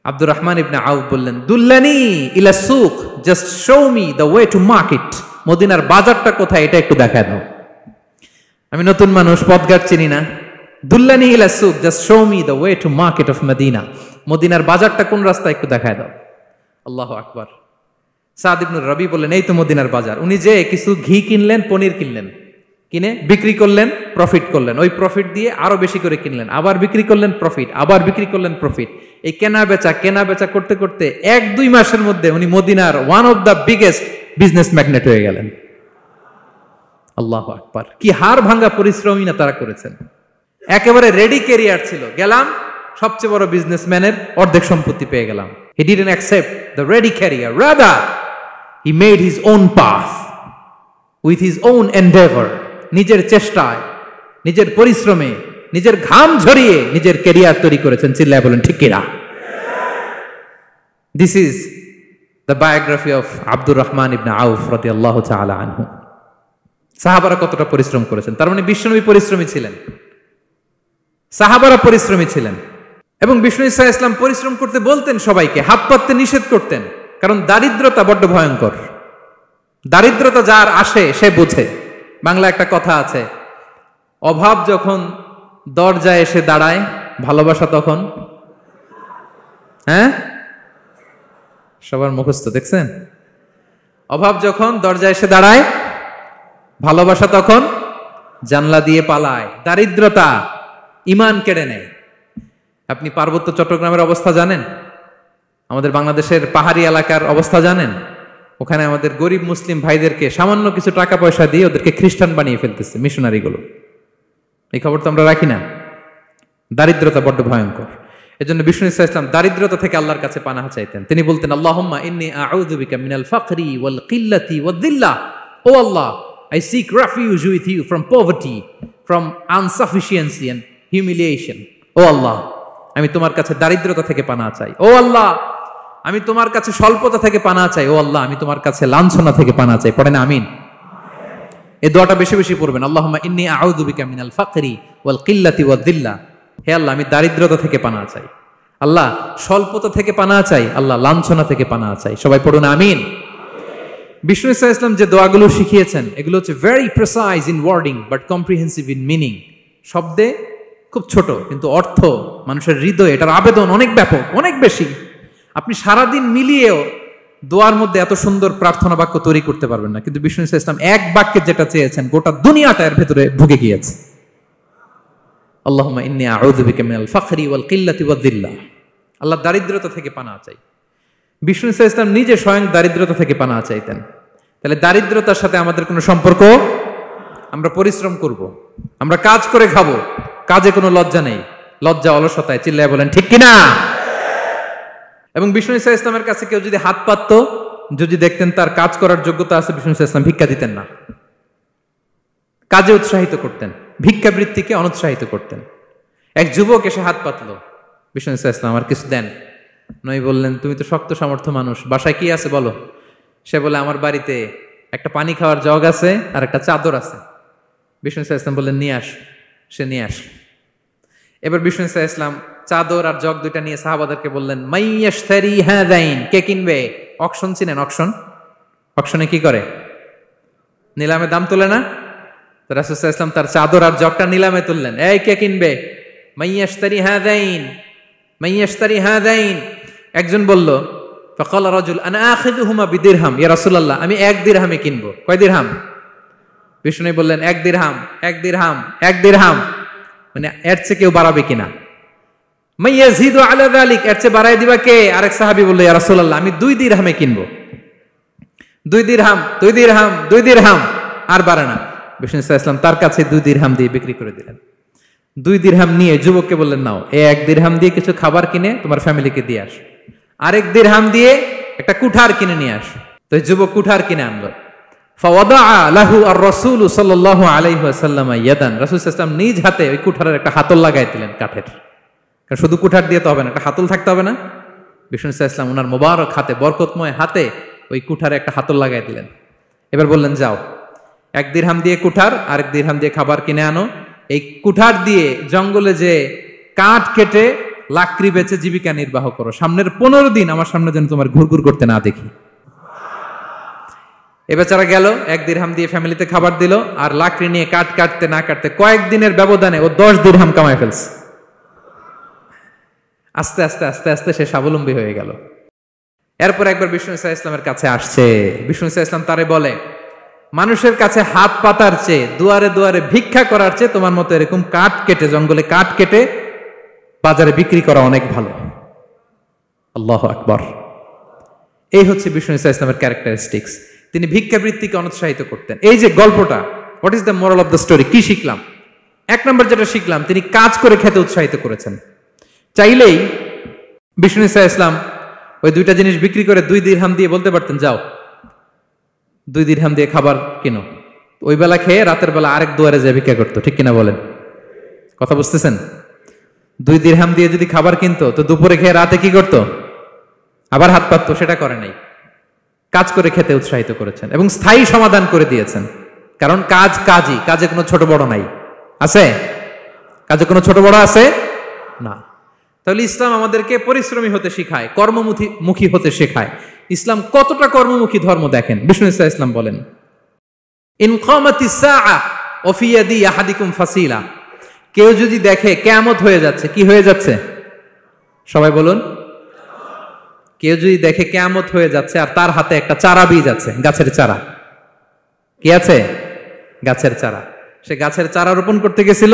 আব্দুর রহমান ইবনে আউফ বললেন, দুল্লানি ইলা সুক, just show me the way to market. মদিনার বাজারটা কোথায় এটা একটু দেখায় দাও। আমি নতুন মানুষ, পথঘাট চিনি না। দুল্লানি ইলা সুক, just show me the way to market of Medina. মদিনার বাজারটা কোন রাস্তা একটু দেখায় দাও। আল্লাহু আকবার। সাদ ইবনে রাবি বললেন, এই তো মদিনার বাজার। উনি যে কিছু ঘি কিনলেন, পনির কিনলেন, কিনে বিক্রি করলেন, প্রফিট করলেন। ওই প্রফিট দিয়ে আরো বেশি করে কিনলেন, আবার বিক্রি করলেন, প্রফিট, আবার বিক্রি করলেন, প্রফিট। এই কেনা বেচা করতে করতে 1-2 মাসের মধ্যে উনি মদিনার one of the biggest business magnate হয়ে গেলেন। আল্লাহু আকবার। কি হাড় ভাঙ্গা পরিশ্রমই না তারা করেছেন। একেবারে রেডি ক্যারিয়ার ছিল, গেলাম সবচেয়ে বড় বিজনেসম্যানের অর্ধেক সম্পত্তি পেয়ে গেলাম। He didn't accept the ready career, rather he made his own path with his own endeavor. নিজের চেষ্টায়, নিজের পরিশ্রমে, নিজের ঘাম ঝরিয়ে নিজের ক্যারিয়ার তৈরি করেছেন। চিল্লায় বলেন ঠিক কিনা? This is the biography of Abdur Rahman ইবনে আউফ রাদিয়াল্লাহু তাআলা আনহু। সাহাবারা কতটা পরিশ্রম করেছেন, তার মানে বিশ্বনবী পরিশ্রমী ছিলেন, সাহাবারা পরিশ্রমী ছিলেন। এবং বিষ্ণু ঈসা ইসলাম পরিশ্রম করতে বলতেন সবাইকে, হাত পাততে নিষেধ করতেন, কারণ দারিদ্রতা বড্ড ভয়ঙ্কর। দারিদ্রতা যার আসে সে বুঝে। বাংলা একটা কথা আছে, অভাব যখন দরজায় এসে দাঁড়ায়, ভালোবাসা তখন সবার মুখস্থ, দেখছেন? অভাব যখন দরজায় এসে দাঁড়ায়, ভালোবাসা তখন জানলা দিয়ে পালায়। দারিদ্রতা ঈমান কেড়ে নেয়। আপনি পার্বত্য চট্টগ্রামের অবস্থা জানেন? আমাদের বাংলাদেশের পাহাড়ি এলাকার অবস্থা জানেন? ওখানে আমাদের গরিব মুসলিম ভাইদেরকে সামান্য কিছু টাকা পয়সা দিয়ে ওদেরকে খ্রিস্টান বানিয়ে ফেলতেছে মিশনারিগুলো। এই খবর তো আমরা রাখি না। দারিদ্রতা বড্ড ভয়ঙ্কর। এজন্য বিষ্ণু ইসা ইসলাম দারিদ্রতা থেকে আল্লাহর কাছে পানাহা চাইতেন। তিনি বলতেন, আল্লাহুম্মা ইন্নী আউযু বিকা মিনাল ফাকরি ওয়াল কিল্লাতি ওয়াদ-দিল্লাহ। ও আল্লাহ, I seek refuge with you from poverty, from insufficiency and humiliation. ও আল্লাহ, আমি তোমার কাছে দারিদ্রতা থেকে পানাহা চাই। ও আল্লাহ, আমি তোমার কাছে স্বল্পতা থেকে পানাহা চাই। ও আল্লাহ, আমি তোমার কাছে লাঞ্ছনা থেকে পানাহা চাই। পড়েন আমিন। এই দোয়াটা বেশি বেশি পড়বেন। আল্লাহুম্মা ইন্নী আউযু বিকা মিনাল ফাকরি ওয়াল কিল্লাতি ওয়াদ-দিল্লাহ। হে আল্লাহ, আমি দারিদ্রতা থেকে পানাহা চাই। আল্লাহ, স্বল্পতা থেকে পানাহা চাই। আল্লাহ, লাঞ্ছনা থেকে পানাহা চাই। সবাই পড়ুন আমিন। বিষ্ণু ইসা ইসলাম যে দোয়াগুলো শিখিয়েছেন এগুলো হচ্ছে very precise in wording but comprehensive in meaning. শব্দে খুব ছোট, কিন্তু অর্থ মানুষের হৃদয়ে এটার আবেদন অনেক ব্যাপক, অনেক বেশি। আপনি সারাদিন মিলিয়েও দোয়ার মধ্যে এত সুন্দর প্রার্থনা বাক্য তৈরি করতে পারবেন না, কিন্তু বিষ্ণু ইসা ইসলাম এক বাক্যে যেটা চেয়েছেন গোটা দুনিয়াটা এর ভেতরে ঢুকে গিয়েছে। আল্লাহুম্মা ইন্নী আউযু বিকা মিনাল ফাকরি ওয়াল কিল্লাতি ওয়াদ-দিল্লাহ। আল্লাহ, দারিদ্রতা থেকে পানাহা চাই। বিষ্ণু ইসা ইসলাম নিজে স্বয়ং দারিদ্রতা থেকে পানাহা চাইতেন। তাহলে দারিদ্রতার সাথে আমাদের কোনো সম্পর্ক? আমরা পরিশ্রম করব, আমরা কাজ করে খাবো, কাজে কোনো লজ্জা নেই। লজ্জা অলসতায়, চিল্লায় বলেন ঠিক কিনা? এবং বিষ্ণু ইসা ইসলামের কাছে কেউ যদি হাত পাতত, যদি দেখতেন তার কাজ করার যোগ্যতা আছে, বিষ্ণু ইসা ইসলাম ভিক্ষা দিতেন না, কাজে উৎসাহিত করতেন, ভিক্ষাবৃত্তিকে অনুৎসাহিত করতেন। এক যুবক এসে হাত পাতলো, বিষ্ণু ইসা ইসলাম, আমার কিছু দেন। নই বললেন, তুমি তো শক্ত সামর্থ্য মানুষ, বাসায় কি আছে বলো? সে বলে, আমার বাড়িতে একটা পানি খাওয়ার জগ আছে আর একটা চাদর আছে। বিষ্ণু ইসা ইসলাম বললেন, নিয়ে আস। সে নিয়ে আস। এবার বিষ্ণু ইসা ইসলাম চাদর আর জগ দুইটা নিয়ে সাহাবাদেরকে বললেন, মাইয়াশতারি হাযাইন, কে কিনবে? অকশন চিনেন? অকশন, অকশনে কি করে? নিলামে দাম তোলে না? তো রাসূল সাল্লাল্লাহু আলাইহি ওয়াসাল্লাম তার চাদর আর জগটা নিলামে তুললেন। এই কে কিনবে? মাইয়াশতারি হাযাইন, মাইয়াশতারি হাযাইন। একজন বলল, ফাকালা রাজুল আনা আখিযুহুমা বিদিরহাম, ইয়া রাসূলুল্লাহ, আমি 1 দিরহামে কিনবো। কয় দিরহাম? বিষ্ণু বললেন, 1 দিরহাম, 1 দিরহাম, 1 দিরহাম। মানে এর চেয়ে কেউ বাড়াবে কিনা? মাইয়াজিদু আলা যালিক, এর চেয়ে বাড়ায় দিবা কে? আরেক সাহাবী বলল, ইয়া রাসূলুল্লাহ, আমি 2 দিরহামে কিনবো। 2 দিরহাম, 2 দিরহাম, 2 দিরহাম, আর বাড়ে না। বিষ্ণু সাল্লাল্লাহু আলাইহি ওয়াসাল্লাম তার কাছে 2 দিরহাম দিয়ে বিক্রি করে দিলেন। 2 দিরহাম নিয়ে যুবককে বললেন, নাও, এই 1 দিরহাম দিয়ে কিছু খাবার কিনে তোমার ফ্যামিলিকে দিয়ে আস। আরেক দিরহাম দিয়ে একটা কুঠার কিনে নিয়ে আস। তো যুবক কুঠার কিনে আনলো। ফাওয়াদাআ লাহু আর-রাসূল সাল্লাল্লাহু আলাইহি ওয়াসাল্লাম ইয়াদান, রাসূল সাল্লাল্লাহু আলাইহি ওয়াসাল্লাম নিজ হাতে ওই কুঠারের একটা হাতল লাগাই দিলেন কাঠের। কারণ শুধু কুঠার দিয়ে তো হবে না, একটা হাতল থাকতে হবে না? বিষ্ণু সাল্লাল্লাহু আলাইহি ওয়াসাল্লাম ওনার মোবারক হাতে, বরকতময় হাতে ওই কুঠারে একটা হাতল লাগাই দিলেন। এবার বললেন, যাও, 1 দিরহাম দিয়ে কুঠার, আরেক দিরহাম দিয়ে খাবার কিনে আনো। এই কুঠার দিয়ে জঙ্গলে যে কাঠ কেটে লাকড়ি বেচে জীবিকা নির্বাহ করো। সামনের 15 দিন আমার সামনে যেন তোমার ঘুরঘুর করতে না দেখি। এ বেচারা গেল, 1 দিরহাম দিয়ে ফ্যামিলিতে খাবার দিল, আর লাকড়ি নিয়ে কাঠ কাটতে না কাটতে কয়েকদিনের ব্যবধানে ও 10 দিরহাম কামায় ফেলছে। আস্তে আস্তে আস্তে আস্তে সে স্বাবলম্বী হয়ে গেল। এরপর একবার বিষ্ণু ইসা ইসলামের কাছে আসছে। বিষ্ণু ইসা ইসলাম তারে বলে, মানুষের কাছে হাত পাতার চেয়ে, দুয়ারে দুয়ারে ভিক্ষা করার চেয়ে তোমার মতো এরকম কাঠ কেটে, জঙ্গলে কাঠ কেটে বাজারে বিক্রি করা অনেক ভালো। আল্লাহু আকবার। এই হচ্ছে বিষ্ণু ইসা ইসলামের ক্যারেক্টারিস্টিক্স। তিনি ভিক্ষাবৃত্তিকে অনুৎসাহিত করতেন। এই যে গল্পটা, what is the moral of the story? কি শিখলাম? 1 নম্বর যেটা শিখলাম, তিনি কাজ করে খেতে উৎসাহিত করেছেন। চাইলেই বিষ্ণু ইসা ইসলাম ওই 2টা জিনিস বিক্রি করে 2 দিরহাম দিয়ে বলতে পারতেন, যাও 2 দিরহাম দিয়ে খাবার কিনো। ওই বেলা খেয়ে রাতের বেলা আরেক দুয়ারে যায় ভিক্ষা করতো, ঠিক কিনা বলেন? কথা বুঝতেছেন? 2 দিরহাম দিয়ে যদি খাবার কিনতো, তো দুপুরে খেয়ে রাতে কি করতো? আবার হাত পাততো। সেটা করে নাই। কাজ করে খেতে উৎসাহিত করেছেন এবং স্থায়ী সমাধান করে দিয়েছেন। কারণ কাজ কাজই, কাজে কোনো ছোট বড় নাই। আছে? কাজে কোনো ছোট বড় আছে না। তাহলে ইসলাম আমাদেরকে পরিশ্রমী হতে শেখায়, কর্মমুখী হতে শেখায়। ইসলাম কতটা কর্মমুখী ধর্ম দেখেন। বিষ্ণু ইসলাম বলেন, ইন কামাতিস সাআ ওয়া ফি ইয়াদি আহাদিকুম ফাসিলা, কেউ যদি দেখে কিয়ামত হয়ে যাচ্ছে, কি হয়ে যাচ্ছে? সবাই বলুন, কেউ যদি দেখে কিয়ামত হয়ে যাচ্ছে আর তার হাতে একটা চারা বীজ আছে, গাছের চারা, কি আছে? গাছের চারা। সে গাছের চারা রোপণ করতে গেছিল,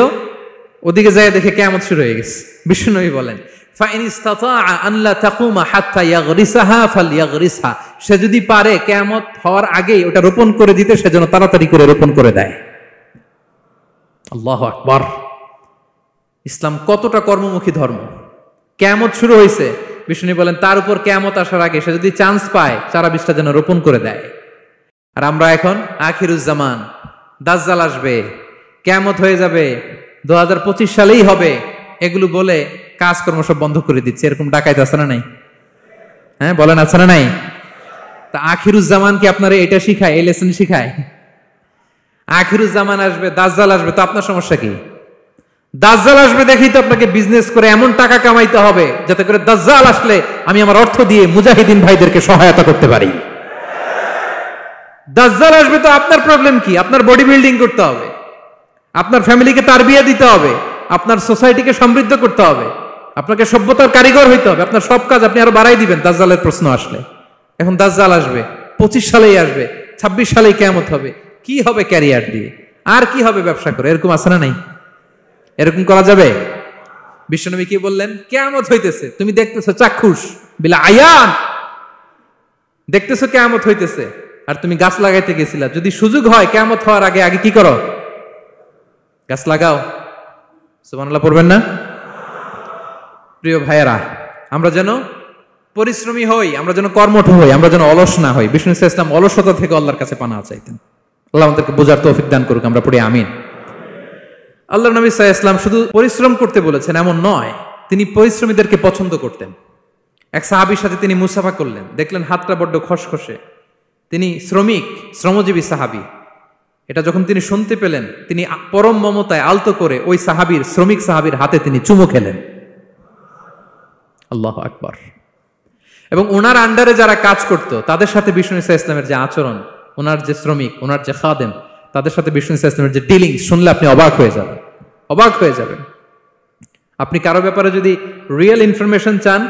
ওদিকে যায় দেখে কিয়ামত শুরু হয়ে গেছে। বিষ্ণুনবী বলেন ফাইন ইসতাতাআ আন লা তাকুমা হাত্তা ইয়াগরিসাহা ফালইয়াগরিসহা, সে যদি পারে কিয়ামত হওয়ার আগেই ওটা রোপণ করে দিতে, সেজন্য তাড়াতাড়ি করে রোপণ করে দেয়। আল্লাহু আকবার। ইসলাম কতটা কর্মমুখী ধর্ম। কিয়ামত শুরু হয়েছে, বিষ্ণু বলেন তার উপর কিয়ামত আসার আগে সে যদি চান্স পায় চারা বীজটা যেন রোপণ করে দেয়। আর আমরা এখন আখিরুজ্জামান, দাজ্জাল আসবে, কিয়ামত হয়ে যাবে, 2025 সালেই হবে, এগুলো বলে কাজকর্ম সব বন্ধ করে দিচ্ছে। এরকম ডাকাইত আছে না নাই? হ্যাঁ বলেন, আছে না নাই? তা আখিরুজ্জামান কি আপনারা এটা শিখায়, এই লেসন শিখায়? আখিরুজ্জামান আসবে, দাজ্জাল আসবে, তো আপনার সমস্যা কি? দাজ্জাল আসবে দেখেই তো আপনাকে বিজনেস করে এমন টাকা কামাইতে হবে যাতে করে দাজ্জাল আসলে আমি আমার অর্থ দিয়ে মুজাহিদিন ভাইদেরকে সহায়তা করতে পারি। দাজ্জাল আসবে তো আপনার প্রবলেম কি? আপনার বডি বিল্ডিং করতে হবে, আপনার ফ্যামিলিকে তারবিয়া দিতে হবে, আপনার সোসাইটিকে সমৃদ্ধ করতে হবে, আপনাকে সভ্যতার কারিগর হইতে হবে। আপনার সব কাজ আপনি আরো বাড়াই দিবেন দাজ্জালের প্রশ্ন আসলে। এখন দাজ্জাল আসবে, 25 সালেই আসবে, 26 সালেই কিয়ামত হবে। কি হবে ক্যারিয়ার দিয়ে, আর কি হবে ব্যবসা করে? এরকম আছে না নাই? এরকম করা যাবে? বিশ্বনবী কি বললেন? কিয়ামত হইতেছে, তুমি দেখতেছো চাক্ষুষ বিলা আয়ান, দেখতেছো কিয়ামত হইতেছে, আর তুমি গাছ লাগাইতে গেছিলা। যদি সুযোগ হয় কিয়ামত হওয়ার আগে আগে কি করো? গাছ লাগাও। সুবহানাল্লাহ পড়বেন না? প্রিয় ভাইয়েরা, আমরা যেন পরিশ্রমী হই, আমরা যেন কর্মঠ হই, আমরা যেন অলস না হই। বিষ্ণু ইসলাম অলসতা থেকে আল্লাহর কাছে পানাহ চাইতেন। আল্লাহ আমাদেরকে বোঝার তৌফিক দান করুক, আমরা পড়ি আমিন। আল্লাহ নবী সাল্লাল্লাহু আলাইহি ওয়াসাল্লাম শুধু পরিশ্রম করতে বলেছেন এমন নয়, তিনি পরিশ্রমীদেরকে পছন্দ করতেন। এক সাহাবীর সাথে তিনি মুসাফা করলেন, দেখলেন হাতটা বড্ড খসখসে, তিনি শ্রমজীবী সাহাবী। এটা যখন তিনি শুনতে পেলেন, তিনি পরম মমতায় আলতো করে ওই শ্রমিক সাহাবীর হাতে তিনি চুমু খেলেন। আল্লাহু আকবার। এবং ওনার আন্ডারে যারা কাজ করত তাদের সাথে বিষ্ণু ইসলামের যে আচরণ, ওনার যে শ্রমিক, ওনার যে খাদেম, তাদের সাথে বিষ্ণু ইসলামের যে ডিলিং শুনলে আপনি অবাক হয়ে যাবেন, অবাক হয়ে যাবেন। আপনি কারো ব্যাপারে যদি রিয়েল ইনফরমেশন চান,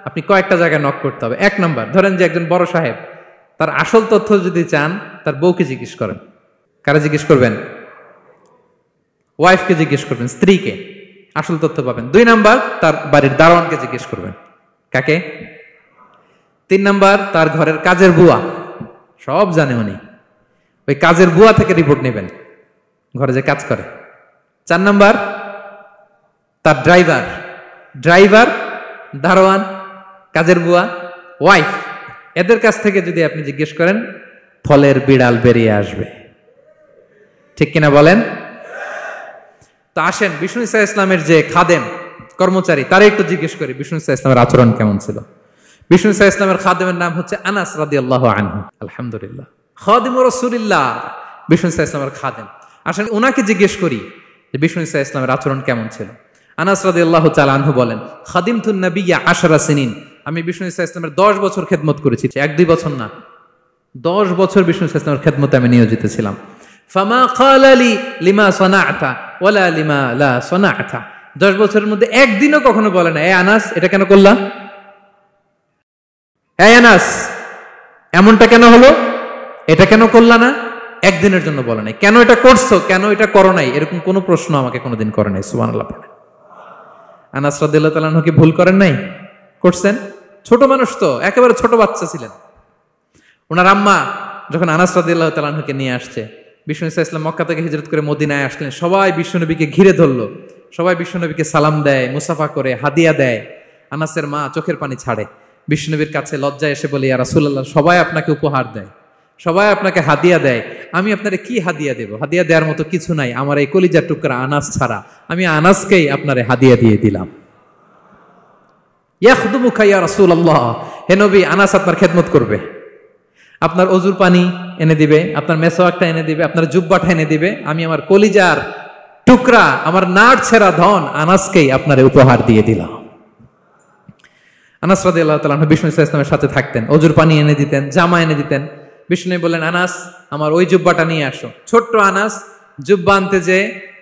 আপনি কয়েকটা জায়গায় নক করতে হবে। 1 নাম্বার, ধরেন যে একজন বড় সাহেব, তার আসল তথ্য যদি চান তার বউকে জিজ্ঞেস করেন। কারা জিজ্ঞেস করবেন? ওয়াইফকে জিজ্ঞেস করবেন, স্ত্রীকে, আসল তথ্য পাবেন। 2 নাম্বার, তার বাড়ির দারোয়ানকে জিজ্ঞেস করবেন। কাকে? 3 নাম্বার, তার ঘরের কাজের বুয়া, সব জানে উনি, ওই কাজের বুয়া থেকে রিপোর্ট নেবেন, ঘরে যে কাজ করে। 4 নাম্বার, তার ড্রাইভার, দারোয়ান, কাজের বুয়া, ওয়াইফ, এদের কাছ থেকে যদি আপনি জিজ্ঞেস করেন, ফলের বিড়াল বেরিয়ে আসবে। ঠিক কিনা বলেন? তো আসেন বিষ্ণু ইসলামের যে খাদেম, কর্মচারী, তারা একটু জিজ্ঞেস করি বিষ্ণু ইসলামের আচরণ কেমন ছিল। বিষ্ণু ইসলামের খাদেমের নাম হচ্ছে আনাস রাদিয়াল্লাহু আনহু। আলহামদুলিল্লাহ, খাদিমুর রাসূলিল্লাহ, বিষ্ণু ইসলামের খাদেম। আসলে ওনাকে জিজ্ঞেস করি যে বিষ্ণু ইসলামের আচরণ কেমন ছিল। আনাস রাদিয়াল্লাহু তাআলা আনহু বলেন, খাদিমতুন নবিয়্যা 10 সিনিন, আমি বিষ্ণু ইসলামের 10 বছর খেদমত করেছি, 1-2 বছর না, 10 বছর বিষ্ণু ইসলামের খেদমতে আমি নিয়োজিত ছিলাম। ফামা ক্বালা লি লিমা সানা'তা ওয়ালা লিমা লা সানা'তা, 10 বছরের মধ্যে একদিনও কখনো বলে না, এ আনাস এটা কেন করলা, এ আনাস এমনটা কেন হলো, এটা কেন করলা না, একদিনের জন্য বলে নাই। কেন এটা করছো, কেন এটা করো নাই, এরকম কোনো প্রশ্ন আমাকে কোনোদিন করে নাই। সুবহানাল্লাহ পড়ে। আনাস রাদিয়াল্লাহু তাআলা কি ভুল করেন নাই? করছেন। ছোট মানুষ তো, একেবারে ছোট বাচ্চা ছিলেন। ওনার আম্মা যখন আনাস রাদিয়াল্লাহু তাআলাকে নিয়ে আসছে, বিষ্ণু ইসলাম মক্কা থেকে হিজরত করে মদিনায় আসলেন, সবাই বিশ্বনবীকে ঘিরে ধরলো, সবাই বিশ্বনবীকে সালাম দেয়, মুসাফা করে, হাদিয়া দেয়। আনাসের মা চোখের পানি ছাড়ে, বিশ্বনবীর কাছে লজ্জায় এসে বলে, ইয়া রাসূলুল্লাহ, সবাই আপনাকে উপহার দেয়, সবাই আপনাকে হাদিয়া দেয়, আমি আপনারে কি হাদিয়া দেব? হাদিয়া দেওয়ার মতো কিছু নাই আমার এই কলিজার টুকরা আনাস ছাড়া, আমি আনাসকেই আপনারে হাদিয়া দিয়ে দিলাম। ইয়াখদুমুকা ইয়া রাসূলুল্লাহ, হে নবী, আনাস আপনার খেদমত করবে, আপনার অজুর পানি এনে দিবে, আপনার মেসওয়াকটা এনে দিবে, আপনার জুব্বাটা এনে দিবে, আমি আমার কলিজার টুকরা, আমার নাড় ছেঁড়া ধন আনাসকেই আপনারে উপহার দিয়ে দিলাম। আনাস রাদিয়াল্লাহু তাআলা বিষ্ণু ইসলামের সাথে থাকতেন, অজুর পানি এনে দিতেন, জামা এনে দিতেন। বিষ্ণু বললেন, আনাস আমার ওই জুব্বাটা নিয়ে আসো। ছোট্ট আনাস জুব্বা আনতে যে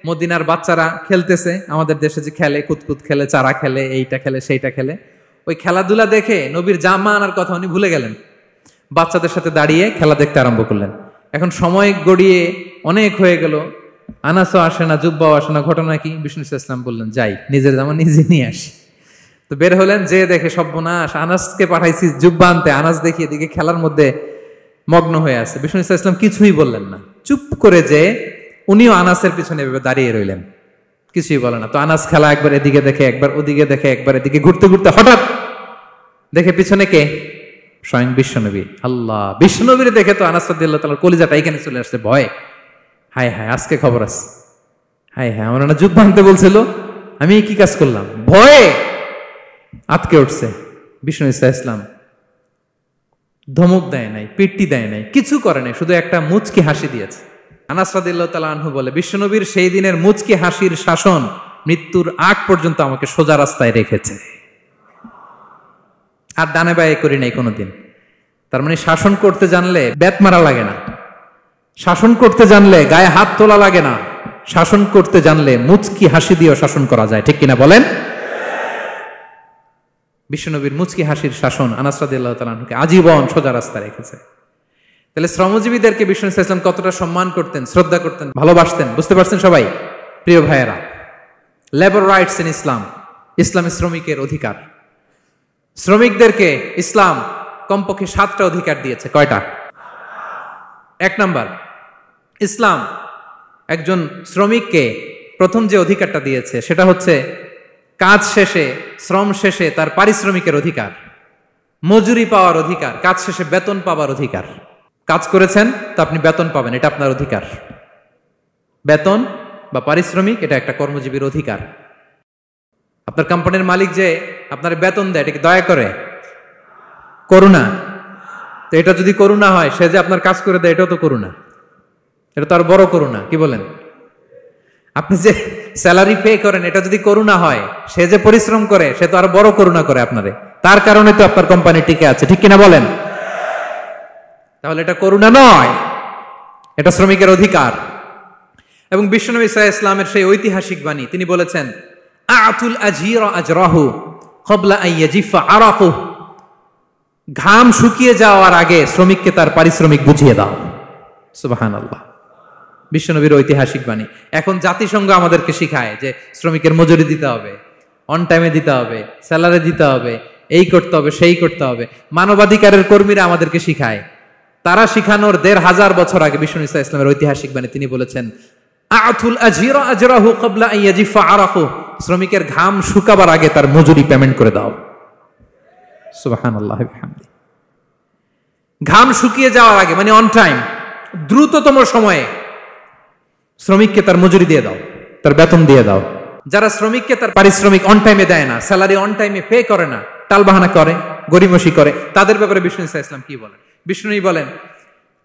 মদিনার বাচ্চারা খেলতেছে, আমাদের দেশে যে খেলে, কুতকুত খেলে, চারা খেলে, এইটা খেলে, সেইটা খেলে, ওই খেলাধুলা দেখে নবীর জামা আনার কথা উনি ভুলে গেলেন, বাচ্চাদের সাথে দাঁড়িয়ে খেলা দেখতে আরম্ভ করলেন। এখন সময় গড়িয়ে অনেক হয়ে গেল, আনাসও আসে না, জুব্বাও আসে না। ঘটনা কি? বিষ্ণু ইসলাম বললেন, যাই নিজের জামা নিজে নিয়ে আসি। তো বের হলেন, যে দেখে সর্বনাশ, আনাসকে পাঠাইছি জুব্বা আনতে, আনাস দেখি এদিকে খেলার মধ্যে মগ্ন হয়ে আছে। বিষ্ণু ইসলাম কিছুই বললেন না, চুপ করে যে উনিও আনাসের পিছনে এভাবে দাঁড়িয়ে রইলেন, কিছুই বলে না। তো আনাস খেলা একবার এদিকে দেখে, একবার ওদিকে দেখে, একবার এদিকে ঘুরতে ঘুরতে হঠাৎ দেখে পিছনে কে? স্বয়ং বিশ্বনবী। আল্লাহ, বিশ্বনবীর দেখে তো আনাস রাদিয়াল্লাহু তাআলার কলিজাটা এখানে চলে আসছে ভয়। হায় হায়, আজকে খবর আছে। হায় হায়, আমার না যুদ্ধ আনতে বলছিল, আমি কি কাজ করলাম? ভয়ে আটকে উঠছে। বিষ্ণু ইসলাম ধমক দেয় নাই, পিট্টি দেয় নাই, কিছু করে নাই, শুধু একটা মুচকি হাসি দিয়েছে। আনাস রাদিয়াল্লাহু তাআলা আনহু বলে, বিশ্বনবীর সেই দিনের মুচকি হাসির শাসন মৃত্যুর আগ পর্যন্ত আমাকে সোজা রাস্তায় রেখেছে, আর ডানে বায়ে করি নাই কোনোদিন। তার মানে শাসন করতে জানলে ব্যাত মারা লাগে না, শাসন করতে জানলে গায়ে হাত তোলা লাগে না, শাসন করতে জানলে মুচকি হাসি দিয়েও শাসন করা যায়, ঠিক কিনা বলেন? বিশ্বনবীর মুচকি হাসির শাসন আনাস রাদিয়াল্লাহু তাআলা আনহুকে আজীবন সোজা রাস্তা রেখেছে। তাহলে শ্রমজীবীদেরকে বিষ্ণু ইসলাম কতটা সম্মান করতেন, শ্রদ্ধা করতেন, ভালোবাসতেন, বুঝতে পারছেন সবাই? প্রিয় ভাইয়েরা, লেবার রাইটস ইন ইসলাম, ইসলামে শ্রমিকের অধিকার। শ্রমিকদেরকে ইসলাম কমপক্ষে 7টা অধিকার দিয়েছে। কয়টা? 1 নাম্বার, ইসলাম একজন শ্রমিককে প্রথম যে অধিকারটা দিয়েছে সেটা হচ্ছে কাজ শেষে, শ্রম শেষে তার পারিশ্রমিকের অধিকার, মজুরি পাওয়ার অধিকার, কাজ শেষে বেতন পাওয়ার অধিকার। কাজ করেছেন তো আপনি বেতন পাবেন, এটা আপনার অধিকার। বেতন বা পারিশ্রমিক এটা একটা কর্মজীবীর অধিকার। আপনার কোম্পানির মালিক যে আপনার বেতন দেয়, এটা কি দয়া করে? করুণা? তো এটা যদি করুণা হয়, সে যে আপনার কাজ করে দেয়, এটাও তো করুণা, এটা তো আর বড় করুণা, কি বলেন? আপনি যে স্যালারি পে করেন, এটা যদি করুণা হয়, সে যে পরিশ্রম করে, সে তো আর বড় করুণা করে আপনারে, তার কারণে তো আপনার কোম্পানি টিকে আছে, ঠিক কিনা বলেন? তাহলে এটা করুণা নয়, এটা শ্রমিকের অধিকার। এবং বিশ্বনবী সাল্লাল্লাহু আলাইহি ওয়াসাল্লামের সেই ঐতিহাসিক বাণী, তিনি বলেছেন, আতুল আজীরা আজরাহু ক্বাবলা আন ইয়াজিফা আরাকু, ঘাম শুকিয়ে যাওয়ার আগে শ্রমিককে তার পারিশ্রমিক বুঝিয়ে দাও। সুবহানাল্লাহ, বিশ্বনবীর ঐতিহাসিক বাণী। এখন জাতিসংঘ আমাদেরকে শিখায় যে শ্রমিকের মজুরি দিতে হবে, অন টাইমে দিতে হবে, স্যালারি দিতে হবে, এই করতে হবে, সেই করতে হবে। মানবাধিকারের কর্মীরা আমাদেরকে শিখায়, তারা শিখানোর 1500 বছর আগে বিশ্বনবী সাল্লাল্লাহু আলাইহি ওয়াসাল্লামের ঐতিহাসিক বাণী, তিনি বলেছেন, আতুল আজীরা আজরাহু ক্বাবলা আন ইয়াজিফা আরাকু, শ্রমিকের ঘাম শুকাবার আগে তার মজুরি পেমেন্ট করে দাও। সুবহানাল্লাহ ওয়া বিহামদিহি। ঘাম শুকিয়ে যাওয়ার আগে মানে অন টাইম, দ্রুততম সময়ে শ্রমিককে তার মজুরি দিয়ে দাও, তার বেতন দিয়ে দাও। যারা শ্রমিককে তার পারিশ্রমিক অন টাইমে দেয় না, স্যালারি অন টাইমে পে করে না, টালবাহানা করে, গরিমসি করে, তাদের ব্যাপারে বিষ্ণু সাল্লাল্লাহু আলাইহি ওয়াসাল্লাম কি বলেন? বিষ্ণু বলেন,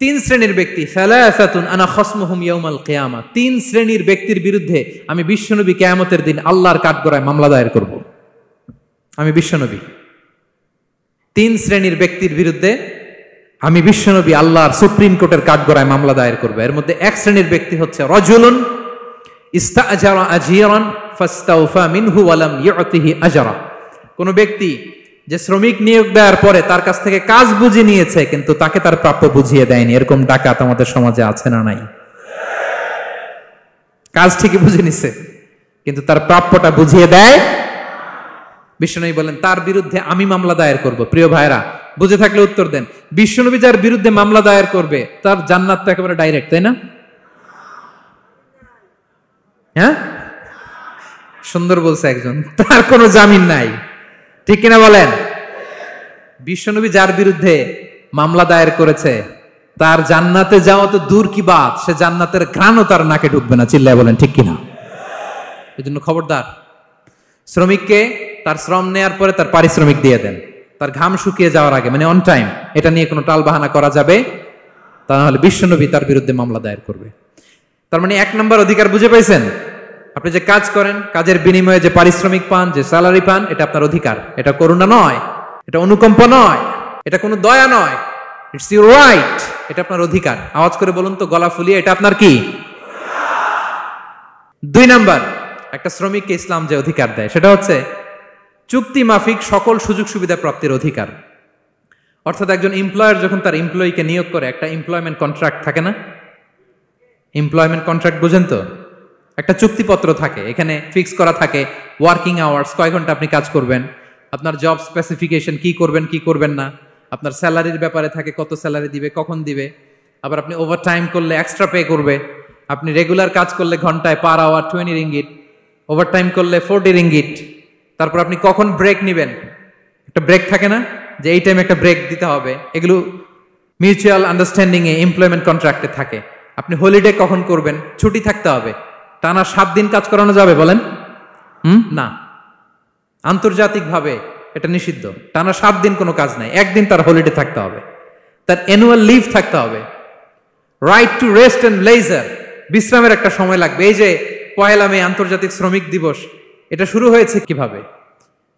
3 শ্রেণীর ব্যক্তি, সালাসাতুন আনা খাসমুহুম ইয়াউমাল কিয়ামা, 3 শ্রেণীর ব্যক্তির বিরুদ্ধে আমি বিশ্বনবী কিয়ামতের দিন আল্লাহর কাঠগড়ায় মামলা দায়ের করব। আমি বিশ্বনবী 3 শ্রেণীর ব্যক্তির বিরুদ্ধে আমি বিশ্বনবী আল্লাহর সুপ্রিম কোর্টের কাঠগড়ায় মামলা দায়ের করব। এর মধ্যে 1 শ্রেণীর ব্যক্তি হচ্ছে রাজুলুন ইস্তাআজারা আজীরান ফাস্তাওফা মিনহু ওয়া লাম ইউতিহি আজরা, কোন ব্যক্তি যে শ্রমিক নিয়োগ দেওয়ার পরে তার কাছ থেকে কাজ বুঝে নিয়েছে কিন্তু তাকে তার প্রাপ্য বুঝিয়ে দেয়নি। এরকম ডাকাত আমাদের সমাজে আছে না নাই? কাজ ঠিকই বুঝে নিছে কিন্তু তার প্রাপ্যটা বুঝিয়ে দেয়। বিশ্বনবী বলেন তার বিরুদ্ধে আমি মামলা দায়ের করব। প্রিয় ভাইরা, বুঝে থাকলে উত্তর দেন। বিশ্বনবী যার বিরুদ্ধে মামলা দায়ের করবে তার জান্নাত তো একেবারে ডাইরেক্ট, তাই না? হ্যাঁ, সুন্দর বলছে একজন, তার কোনো জামিন নাই, ঠিক কিনা বলেন? বিশ্বনবী যার বিরুদ্ধে মামলা দায়ের করেছে তার জান্নাতে যাওয়া তো দূর কি বাত, সে জান্নাতের ঘ্রাণও তার নাকে ঢুকবে না, চিল্লায় বলেন ঠিক কিনা? এই জন্য খবরদার, শ্রমিককে তার শ্রম নেয়ার পরে তার পারিশ্রমিক দিয়ে দেন, তার ঘাম শুকিয়ে যাওয়ার আগে, মানে অন টাইম। এটা নিয়ে কোনো টালবাহানা করা যাবে তা না হলে বিশ্বনবী তার বিরুদ্ধে মামলা দায়ের করবে। তার মানে 1 নম্বর অধিকার বুঝে পাইছেন? আপনি যে কাজ করেন, কাজের বিনিময়ে যে পারিশ্রমিক পান, যে স্যালারি পান, এটা আপনার অধিকার। এটা করুণা নয়, এটা অনুকম্প নয়, এটা কোনো দয়া নয়, ইটস ইউর রাইট, এটা আপনার অধিকার। আওয়াজ করে বলুন তো, গলা ফুলিয়ে, এটা আপনার কি? 2 নাম্বার, একটা শ্রমিককে ইসলাম যে অধিকার দেয় সেটা হচ্ছে চুক্তি মাফিক সকল সুযোগ সুবিধা প্রাপ্তির অধিকার। অর্থাৎ একজন এমপ্লয়ার যখন তার এমপ্লয়িকে নিয়োগ করে, একটা এমপ্লয়মেন্ট কন্ট্রাক্ট থাকে না? এমপ্লয়মেন্ট কন্ট্রাক্ট বুঝেন তো? একটা চুক্তিপত্র থাকে, এখানে ফিক্স করা থাকে ওয়ার্কিং আওয়ার্স, কয় ঘন্টা আপনি কাজ করবেন, আপনার জব স্পেসিফিকেশন, কি করবেন কি করবেন না, আপনার স্যালারির ব্যাপারে থাকে, কত স্যালারি দিবে, কখন দিবে, আবার আপনি ওভার টাইম করলে এক্সট্রা পে করবে, আপনি রেগুলার কাজ করলে ঘন্টায় per hour 20 ringgit, over time করলে 40 রিঙ্গিট। তারপর আপনি কখন ব্রেক নেবেন, একটা ব্রেক থাকে না যে এই টাইমে একটা ব্রেক দিতে হবে, এগুলো মিউচুয়াল আন্ডারস্ট্যান্ডিং এ এমপ্লয়মেন্ট কন্ট্রাক্টে থাকে। আপনি হলিডে কখন করবেন, ছুটি থাকতে হবে। টানা 7 দিন কাজ করানো যাবে বলেন? না, আন্তর্জাতিকভাবে এটা নিষিদ্ধ। টানা 7 দিন কোনো কাজ নাই, একদিন তার হলিডে থাকতে হবে, তার অ্যানুয়াল লিভ থাকতে হবে। Right to rest and leisure, বিশ্রামের একটা সময় লাগবে। এই যে 1 মে আন্তর্জাতিক শ্রমিক দিবস, এটা শুরু হয়েছে কিভাবে?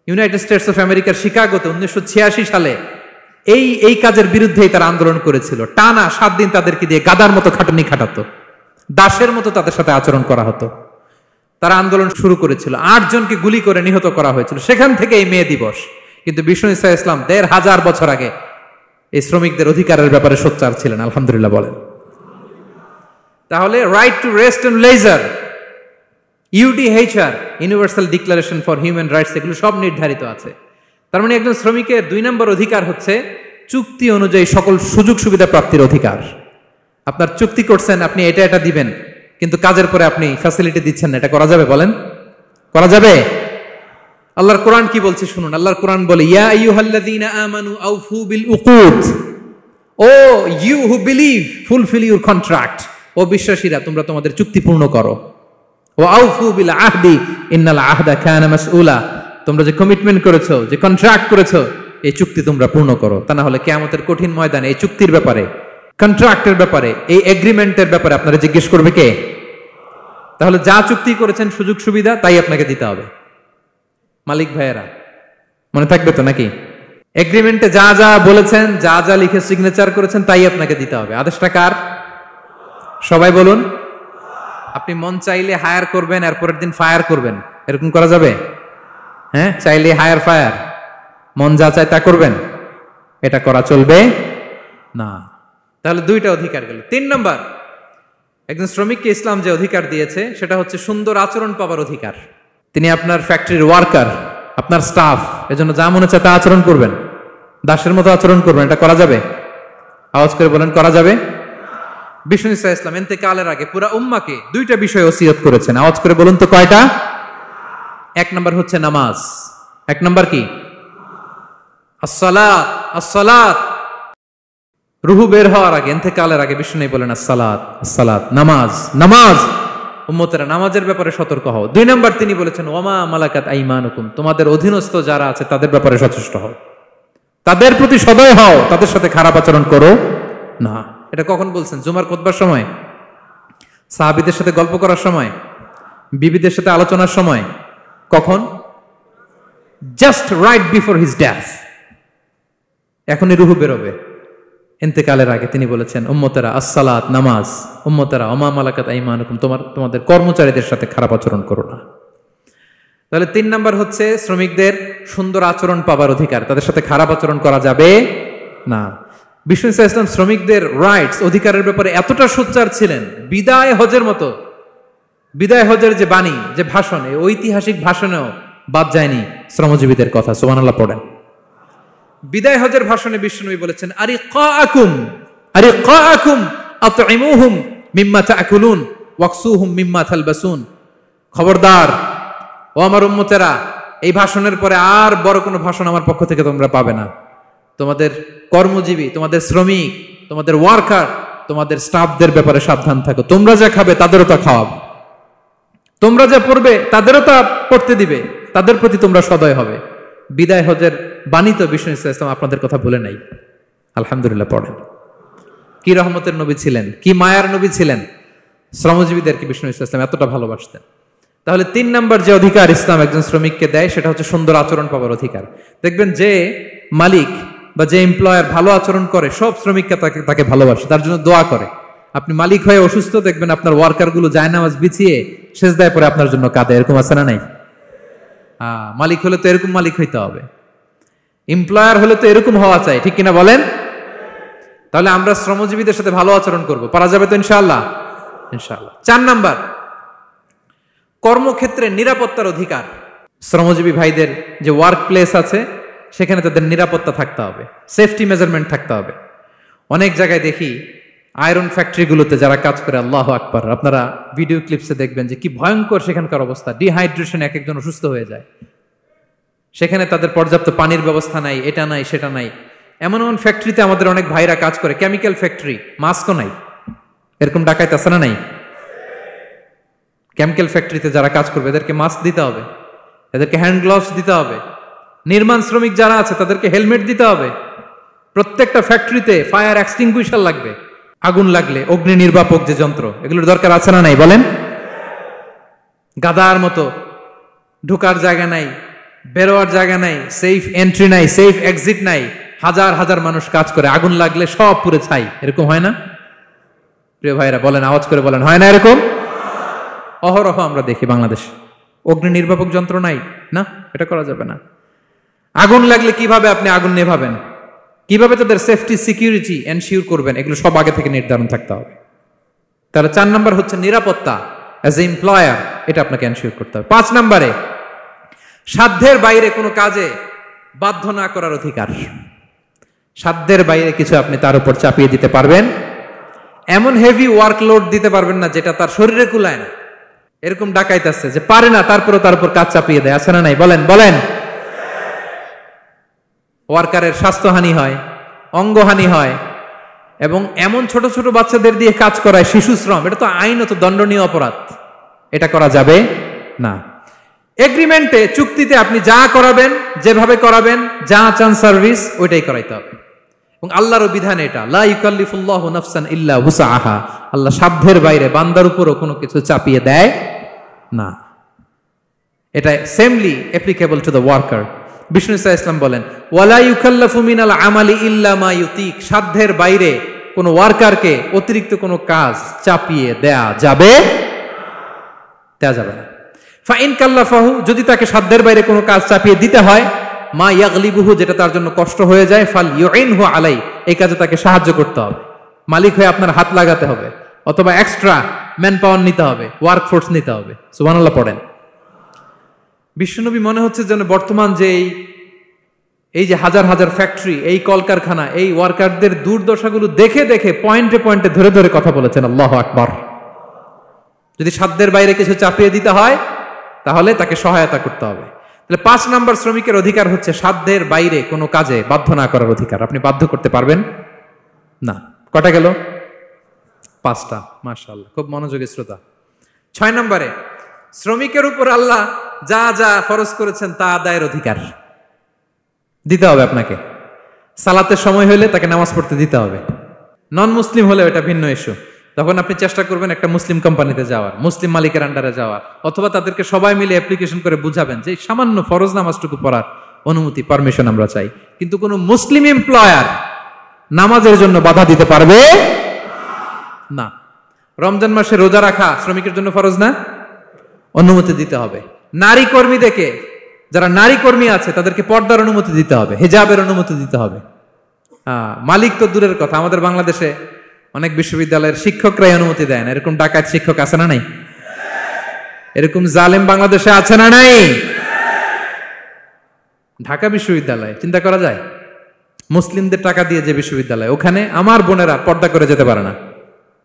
ইউনাইটেড স্টেটস অফ আমেরিকার শিকাগোতে 1986 সালে এই কাজের বিরুদ্ধেই তারা আন্দোলন করেছিল। টানা 7 দিন তাদেরকে দিয়ে গাদার মতো খাটানি খাটাতো, দাসের মতো তাদের সাথে আচরণ করা হতো। তারা আন্দোলন শুরু করেছিল, 8 জনকে গুলি করে নিহত করা হয়েছিল। সেখান থেকে এই মে দিবস। কিন্তু বিষ্ণু ঈসা ইসলাম 1500 বছর আগে এই শ্রমিকদের অধিকারের ব্যাপারে সোচ্চার ছিলেন। আলহামদুলিল্লাহ বলেন। তাহলে right to rest and leisure, UDHR, universal declaration for human rights, এগুলো সব নির্ধারিত আছে। তার মানে একজন শ্রমিকের 2 নম্বর অধিকার হচ্ছে চুক্তি অনুযায়ী সকল সুযোগ সুবিধা প্রাপ্তির অধিকার। আপনার চুক্তি করছেন, আপনি এটা এটা দিবেন, কিন্তু কাজের পরে আপনি ফ্যাসিলিটি দিচ্ছেন না, এটা করা যাবে বলেন? করা যাবে? আল্লাহর কোরআন কি বলছে শুনুন। আল্লাহর কোরআন বলে, ইয়া আইয়ুহাল্লাযীনা আমানু আউফু বিল উকুদ, O you who believe fulfil your contract, ও বিশ্বাসীরা তোমরা তোমাদের চুক্তি পূর্ণ করো। ও আউফু বিল আহদি ইন্নাল আহদা কানা মাসউলা, তোমরা যে কমিটমেন্ট করেছো, যে কন্ট্রাক্ট করেছো, এই চুক্তি তোমরা পূর্ণ করো। তা না হলে কিয়ামতের কঠিন ময়দানে এই চুক্তির ব্যাপারে, কন্ট্রাক্টের ব্যাপারে, এই এগ্রিমেন্টের ব্যাপারে আপনারা জিজ্ঞেস করবে কে? তাহলে যা চুক্তি করেছেন সুযোগ সুবিধা, তাই আপনাকে দিতে হবে। মালিক ভাইয়েরা মনে থাকবে তো নাকি? এগ্রিমেন্টে যা যা বলেছেন, যা যা লিখে সিগনেচার করেছেন, তাই আপনাকে দিতে হবে। আদেশটা কার? সবাই বলুন। আপনি মন চাইলে হায়ার করবেন, এরপরের দিন ফায়ার করবেন, এরকম করা যাবে? হ্যাঁ, চাইলে হায়ার ফায়ার, মন যা চায় তা করবেন, এটা করা চলবে না। তাহলে 2টা অধিকার গেল। 3 নম্বর, একজন শ্রমিককে ইসলাম যে অধিকার দিয়েছে সেটা হচ্ছে সুন্দর আচরণ পাবার অধিকার। তিনি আপনার ফ্যাক্টরির ওয়ার্কার, আপনার স্টাফ, এজন্য যা মনে চায় তা আচরণ করবেন, দাসের মতো আচরণ করবেন। এটা করা যাবে? আওয়াজ করে বলেন, করা যাবে? বিষ্ণু ঈসা ইসলাম ইন্তেকালের আগে পুরা উম্মাকে 2টা বিষয় ওসিয়ত করেছেন। আওয়াজ করে বলুন তো কয়টা? 1 নম্বর হচ্ছে নামাজ। 1 নম্বর কি? আসসালাত। আসসালাত, রুহু বের হওয়ার আগে, ইন্তেকালের আগে বিষ্ণু বলেন আসসালাত, আসসালাত, নামাজ, নামাজ। উম্মতেরা নামাজের ব্যাপারে সতর্ক হও। 2 নম্বর তিনি বলেছেন ওয়ামা মালাকাত আইমানুকুম, তোমাদের অধীনস্থ যারা আছে তাদের ব্যাপারে সচেষ্ট হও, তাদের প্রতি সদয় হও, তাদের সাথে খারাপ আচরণ করো না। এটা কখন বলছেন? জুমার খুতবার সময়, সাহাবীদের সাথে গল্প করার সময়, বিবিদের সাথে আলোচনার সময়। কখন? Just right before his death. এখনই রুহু বেরোবে, ইন্তেকালের আগে তিনি বলেছেন উম্মতেরা আসসালাত, নামাজ, উম্মতেরা ওমা মালাকাত আইমানুকুম, তোমাদের কর্মচারীদের সাথে খারাপ আচরণ করো না। তাহলে 3 নম্বর হচ্ছে শ্রমিকদের সুন্দর আচরণ পাবার অধিকার, তাদের সাথে খারাপ আচরণ করা যাবে না। বিষ্ণু ঈসা ইসলাম শ্রমিকদের রাইটস, অধিকারের ব্যাপারে এতটা সোচ্চার ছিলেন, বিদায় হজের মতো, বিদায় হজের যে বাণী, যে ভাষণ, এই ঐতিহাসিক ভাষণেও বাদ যায়নি শ্রমজীবীদের কথা। সুবহানাল্লাহ পড়েন। বিদায় হজের ভাষণে বিষ্ণু বলেছেন আরিকাকুম, আরিকাকুম আতইমুহুম মিম্মা তাকুলুন ওয়াকসুহুম মিম্মা তালবাসুন। খবরদার ও আমার উম্মতেরা, এই ভাষণের পরে আর বড় কোনো ভাষণ আমার পক্ষ থেকে তোমরা পাবে না। তোমাদের কর্মজীবী, তোমাদের শ্রমিক, তোমাদের ওয়ার্কার, তোমাদের স্টাফদের ব্যাপারে সাবধান থাকো। তোমরা যা খাবে তাদেরও তা খাওয়াবে, তোমরা যা পড়বে তাদেরও তা পড়তে দিবে, তাদের প্রতি তোমরা সদয় হবে। বিদায় হজের বাণী তো বিষ্ণু ঈসা ইসলাম আপনাদের কথা ভুলে নাই। আলহামদুলিল্লাহ পড়েন। কি রহমতের নবী ছিলেন, কি মায়ার নবী ছিলেন। শ্রমজীবীদেরকে বিষ্ণু ঈসা ইসলাম এতটা ভালোবাসতেন। তাহলে 3 নম্বর যে অধিকার ইসলাম একজন শ্রমিককে দেয় সেটা হচ্ছে সুন্দর আচরণ পাবার অধিকার। দেখবেন যে মালিক বা যে এমপ্লয়ার ভালো আচরণ করে, সব শ্রমিককে তাকে ভালোবাসে, তার জন্য দোয়া করে। আপনি মালিক হয়ে অসুস্থ, দেখবেন আপনার ওয়ার্কার গুলো জায়নামাজ বিছিয়ে সেজদায় পড়ে আপনার জন্য কাঁদে। এরকম আছে না নাই? মালিক হলে তো এরকম মালিক হইতে হবে, এমপ্লয়ার হলে তো এরকম হওয়া চাই, ঠিক কিনা বলেন? তাহলে আমরা শ্রমজীবীদের সাথে ভালো আচরণ করব, পারা যাবে তো ইনশাআল্লাহ? ইনশাআল্লাহ। 4 নাম্বার, কর্মক্ষেত্রে নিরাপত্তার অধিকার। শ্রমজীবী ভাইদের যে ওয়ার্ক প্লেস আছে সেখানে তাদের নিরাপত্তা থাকতে হবে, সেফটি মেজারমেন্ট থাকতে হবে। অনেক জায়গায় দেখি আয়রন ফ্যাক্টরিগুলোতে যারা কাজ করে, আল্লাহু আকবার, আপনারা ভিডিও ক্লিপসে দেখবেন যে কি ভয়ঙ্কর সেখানকার অবস্থা, ডিহাইড্রেশনে এক একজন অসুস্থ হয়ে যায়। সেখানে তাদের পর্যাপ্ত পানির ব্যবস্থা নাই, এটা নাই সেটা নাই। এমন এমন ফ্যাক্টরিতে আমাদের অনেক ভাইরা কাজ করে, কেমিক্যাল ফ্যাক্টরি, মাস্কও নাই। এরকম ডাকাইতে আছে না নাই? কেমিক্যাল ফ্যাক্টরিতে যারা কাজ করবে এদেরকে মাস্ক দিতে হবে, এদেরকে হ্যান্ড গ্লাভস দিতে হবে। নির্মাণ শ্রমিক যারা আছে তাদেরকে হেলমেট দিতে হবে। প্রত্যেকটা ফ্যাক্টরিতে ফায়ার এক্সটিংগুইশার লাগবে, আগুন লাগলে অগ্নি নির্বাপক যে যন্ত্র, এগুলোর দরকার আছে না নাই বলেন? গাদার মতো ঢোকার জায়গা নাই, বেরোয়ার জায়গা নাই, সেফ এন্ট্রি নাই, সেফ এক্সিট নাই। হাজার হাজার মানুষ কাজ করে, আগুন লাগলে সব পুড়ে ছাই। এরকম হয় না? প্রিয় ভাইরা বলেন, আওয়াজ করে বলেন, হয় না এরকম? অহরহ আমরা দেখি বাংলাদেশ। অগ্নি নির্বাপক যন্ত্র নাই, না, এটা করা যাবে না। আগুন লাগলে কিভাবে আপনি আগুন নেভাবেন, কিভাবে তাদের সেফটি সিকিউরিটি এনশিওর করবেন, এগুলো সব আগে থেকে নির্ধারণ থাকতে হবে। তাহলে 4 নাম্বার হচ্ছে নিরাপত্তা অ্যাজ এ এমপ্লয়ার, এটা আপনাকে এনশিওর করতে হবে। 5 নাম্বারে সাধ্যের বাইরে কোনো কাজে বাধ্য না করার অধিকার। সাধ্যের বাইরে কিছু আপনি তার উপর চাপিয়ে দিতে পারবেন, এমন হেভি ওয়ার্কলোড দিতে পারবেন না যেটা তার শরীরে কুলায় না। এরকম ডাকাইতেছে যে পারে না, তারপরও তার উপর কাজ চাপিয়ে দেয়, আছে না নাই বলেন? বলেন। ওয়ার্কারের স্বাস্থ্যহানি হয়, অঙ্গহানি হয়, এবং এমন ছোট ছোট বাচ্চাদের দিয়ে কাজ করায়, শিশু শ্রম, এটা তো আইনত দণ্ডনীয় অপরাধ। এটা করা যাবে না। এগ্রিমেন্টে, চুক্তিতে আপনি যা করাবেন, যেভাবে করাবেন, যা চান সার্ভিস, ওইটাই করাইতে হবে। এবং আল্লাহর বিধান এটা, লা ইউকাল্লিফুল্লাহু নাফসান ইল্লা উসআহা। আল্লাহ সাধ্যের বাইরে বান্দার উপরও কোনো কিছু চাপিয়ে দেয় না। এটা samely applicable to the worker. বিষ্ণু ইসলাম বলেন, ওয়ালা ইউকাল্লাফু মিনাল আমালি ইল্লা মা ইউতিক। সাধ্যের বাইরে কোন ওয়ার্কারকে অতিরিক্ত কোনো কাজ চাপিয়ে দেয়া যাবে না। ফাইন কাল্লাফাহু, যদি তাকে সাধ্যের বাইরে কোনো কাজ চাপিয়ে দিতে হয়, মা ইয়াগলিবুহু, যেটা তার জন্য কষ্ট হয়ে যায়, ফাল ইউইনহু আলাই, এই কাজে তাকে সাহায্য করতে হবে। মালিক হয়ে আপনার হাত লাগাতে হবে, অথবা এক্সট্রা ম্যান পাওয়ার নিতে হবে, ওয়ার্কফোর্স নিতে হবে। সুবহানাল্লাহ পড়েন। বিশ্বনবী মনে হচ্ছে যেন বর্তমান যে এই যে হাজার হাজার ফ্যাক্টরি, এই কলকারখানা, এই ওয়ার্কারদের দুর্দশাগুলো দেখে দেখে পয়েন্টে পয়েন্টে ধরে ধরে কথা বলেছেন। আল্লাহু আকবার। যদি সাধ্যের বাইরে কিছু চাপিয়ে দিতে হয় তাহলে তাকে সহায়তা করতে হবে। তাহলে 5 নাম্বার শ্রমিকের অধিকার হচ্ছে সাধ্যের বাইরে কোনো কাজে বাধ্য না করার অধিকার। আপনি বাধ্য করতে পারবেন না। কটা গেল? 5টা। মাশাআল্লাহ, খুব মনোযোগী শ্রোতা। 6 নম্বরে শ্রমিকের উপর আল্লাহ যা যা ফরজ করেছেন তা আদায়ের অধিকার দিতে হবে আপনাকে। সালাতের সময় হলে তাকে নামাজ পড়তে দিতে হবে। নন মুসলিম হলে এটা ভিন্ন ইস্যু। তখন আপনি চেষ্টা করবেন একটা মুসলিম কোম্পানিতে যাওয়ার, মুসলিম মালিকের আন্ডারে যাওয়ার, অথবা তাদেরকে সবাই মিলে অ্যাপ্লিকেশন করে বুঝাবেন যে সামান্য ফরজ নামাজটুকু পড়ার অনুমতি, পারমিশন আমরা চাই। কিন্তু কোনো মুসলিম এমপ্লয়ার নামাজের জন্য বাধা দিতে পারবে না। রমজান মাসে রোজা রাখা শ্রমিকের জন্য ফরজ না, অনুমতি দিতে হবে। নারী কর্মীদেরকে, যারা নারী কর্মী আছে তাদেরকে পর্দার অনুমতি দিতে হবে, হিজাবের অনুমতি দিতে হবে। মালিক তো দূরের কথা, আমাদের বাংলাদেশে অনেক বিশ্ববিদ্যালয়ের শিক্ষকরাই অনুমতি দেয় না। এরকম ডাকাত শিক্ষক আছে না নাই? এরকম জালেম বাংলাদেশে আছে না নাই? ঢাকা বিশ্ববিদ্যালয় চিন্তা করা যায়, মুসলিমদের টাকা দিয়ে যে বিশ্ববিদ্যালয়, ওখানে আমার বোনেরা পর্দা করে যেতে পারে না,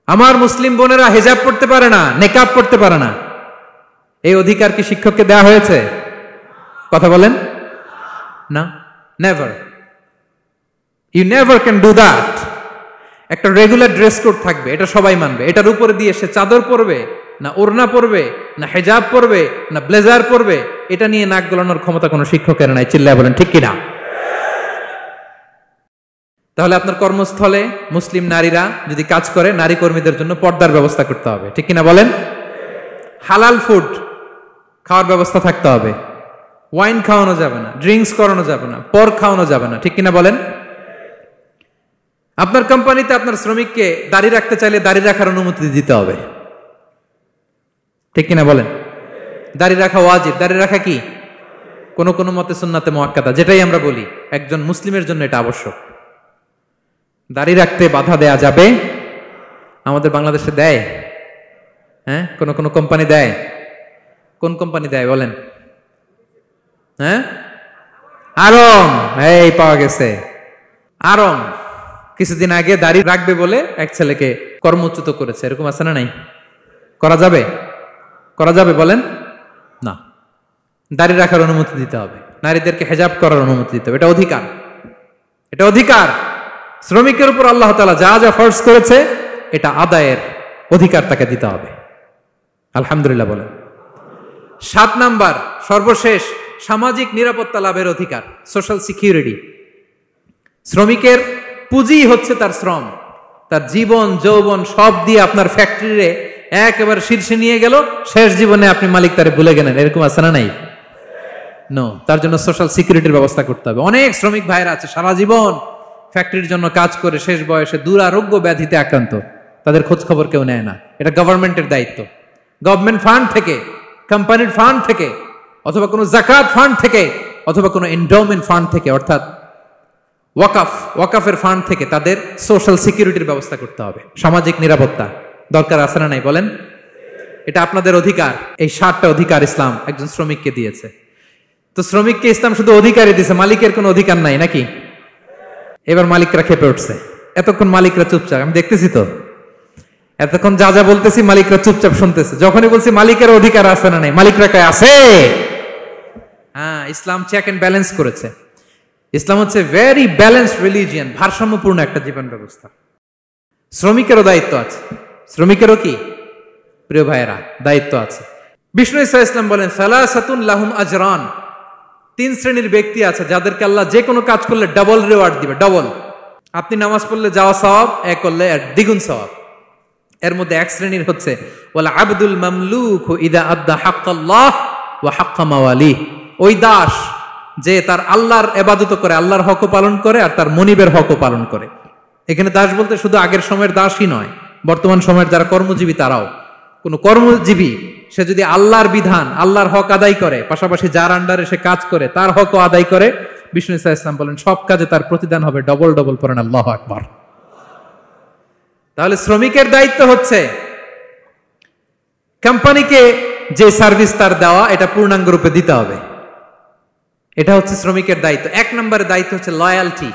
আমার মুসলিম বোনেরা হিজাব পড়তে পারে না, নেকাব পড়তে পারে না। এই অধিকার কি শিক্ষককে দেওয়া হয়েছে? কথা বলেন না, never. You never can do that. একটা রেগুলার ড্রেস কোড থাকবে, এটা সবাই মানবে। এটার উপরে দিয়ে সে চাদর পরবে না ওড়না পরবে না হিজাব পরবে না ব্লেজার পরবে, এটা নিয়ে নাক গলানোর ক্ষমতা কোনো শিক্ষকের নাই। চিল্লায় বলেন ঠিক কিনা? তাহলে আপনার কর্মস্থলে মুসলিম নারীরা যদি কাজ করে, নারী কর্মীদের জন্য পর্দার ব্যবস্থা করতে হবে, ঠিক কিনা বলেন? হালাল ফুড খাওয়ার ব্যবস্থা থাকতে হবে। ওয়াইন খাওয়ানো যাবে না, ড্রিঙ্কস করানো যাবে না, পর্ক খাওয়ানো যাবে না, ঠিক কিনা বলেন? আপনার কোম্পানিতে আপনার শ্রমিককে দাড়ি রাখতে চাইলে দাড়ি রাখার অনুমতি দিতে হবে, ঠিক কিনা বলেন? দাড়ি রাখা ওয়াজিব। দাড়ি রাখা কি কোন কোন মতে সুন্নাতে মুআক্কাদা, যেটাই আমরা বলি একজন মুসলিমের জন্য এটা আবশ্যক। দাড়ি রাখতে বাধা দেয়া যাবে? আমাদের বাংলাদেশে দেয়? হ্যাঁ, কোন কোন কোম্পানি দেয়। কোন কোম্পানি দেয় বলেন? হ্যাঁ, আরং। এই পাওয়া গেছে আরং। কিছুদিন আগে দাড়ি রাখবে বলে এক ছেলেকে কর্মচ্যুত করেছে, এরকম আছে না নাই? করা যাবে? করা যাবে বলেন? না, দাড়ি রাখার অনুমতি দিতে হবে, নারীদেরকে হেজাব করার অনুমতি দিতে হবে, এটা অধিকার। এটা অধিকার। শ্রমিকের উপর আল্লাহ তাআলা যা যা ফরজ করেছে এটা আদায়ের অধিকার তাকে দিতে হবে। আলহামদুলিল্লাহ বলেন। 7 নাম্বার, সর্বশেষ, সামাজিক নিরাপত্তা লাভের অধিকার, সোশ্যাল সিকিউরিটি। শ্রমিকের পুঁজি হচ্ছে তার শ্রম, তার জীবন যৌবন সব দিয়ে আপনার ফ্যাক্টরিরে একেবারে শীর্ষে নিয়ে গেল, শেষ জীবনে আপনি মালিক তারে ভুলে গেলেন, এরকম আছে না নাই? নো, তার জন্য সোশ্যাল সিকিউরিটির ব্যবস্থা করতে হবে। অনেক শ্রমিক ভাইরা আছে সারা জীবন ফ্যাক্টরির জন্য কাজ করে শেষ বয়সে দুরারোগ্য ব্যাধিতে আক্রান্ত, তাদের খোঁজ খবর কেউ নেয় না। এটা গভর্নমেন্টের দায়িত্ব। গভর্নমেন্ট ফান্ড থেকে, কোম্পানির ফান্ড থেকে, অথবা কোনো যাকাত ফান্ড থেকে, অথবা কোনো এন্ডোমেন্ট ফান্ড থেকে, অর্থাৎ ওয়াকাফের ফান্ড থেকে তাদের সোশ্যাল সিকিউরিটির ব্যবস্থা করতে হবে। সামাজিক নিরাপত্তা দরকার আছে না নাই বলেন? এটা আপনাদের অধিকার। এই 7টা অধিকার ইসলাম একজন শ্রমিককে দিয়েছে। তো শ্রমিককে ইসলাম শুধু অধিকারই দিয়েছে, মালিকের কোনো অধিকার নাই নাকি? এবার মালিকরা খেপে উঠছে। এতক্ষণ মালিকরা চুপচাপ, আমি দেখতেছি তো, এতক্ষণ যা যা বলতেছি মালিকরা চুপচাপ শুনতেছে। যখনই বলছি মালিকের অধিকার আছে না নাই, মালিকরা কয় আছে। হ্যাঁ, ইসলাম চেক এন্ড ব্যালেন্স করেছে। ইসলাম হচ্ছে ভেরি ব্যালেন্সড রিলিজিয়ান, ভারসাম্যপূর্ণ একটা জীবন ব্যবস্থা। শ্রমিকেরও দায়িত্ব আছে। শ্রমিকেরও কি প্রিয় ভাইয়েরা দায়িত্ব আছে। বিষ্ণু ইসা ইসলাম বলেন, সালাসাতুন লাহুম আজরান, 3 শ্রেণীর ব্যক্তি আছে যাদেরকে আল্লাহ যে কোনো কাজ করলে ডাবল রিওয়ার্ড দিবে, ডাবল। আপনি নামাজ পড়লে যাওয়া সওয়াব, এক করলে দ্বিগুণ সওয়াব। এর মধ্যে এক শ্রেণীর হচ্ছে ওয়াল আবদুল মামলুক ইদা আদ্দা হাক্কাল্লাহ ওয়া হাক্কা মাওয়ালিহ, ওই দাস যে তার আল্লাহর ইবাদত করে, আল্লাহর হকও পালন করে আর তার মনিবের হকও পালন করে। এখানে দাস বলতে শুধু আগের সময়ের দাসই নয়, বর্তমান সময়ের যারা কর্মজীবী তারাও। কোন কর্মজীবী সে যদি আল্লাহর বিধান, আল্লাহর হক আদায় করে, পাশাপাশি যার আন্ডারে সে কাজ করে তার হকও আদায় করে, বিষ্ণু ইসা ইসলাম বলেন সব কাজে তার প্রতিদান হবে ডবল ডবল। পড়েন আল্লাহু আকবার। তাহলে শ্রমিকের দায়িত্ব হচ্ছে কোম্পানিকে যে সার্ভিস তার দেওয়া এটা পূর্ণাঙ্গ রূপে দিতে হবে। এটা হচ্ছে শ্রমিকের দায়িত্ব। 1 নম্বরের দায়িত্ব হচ্ছে লয়ালটি,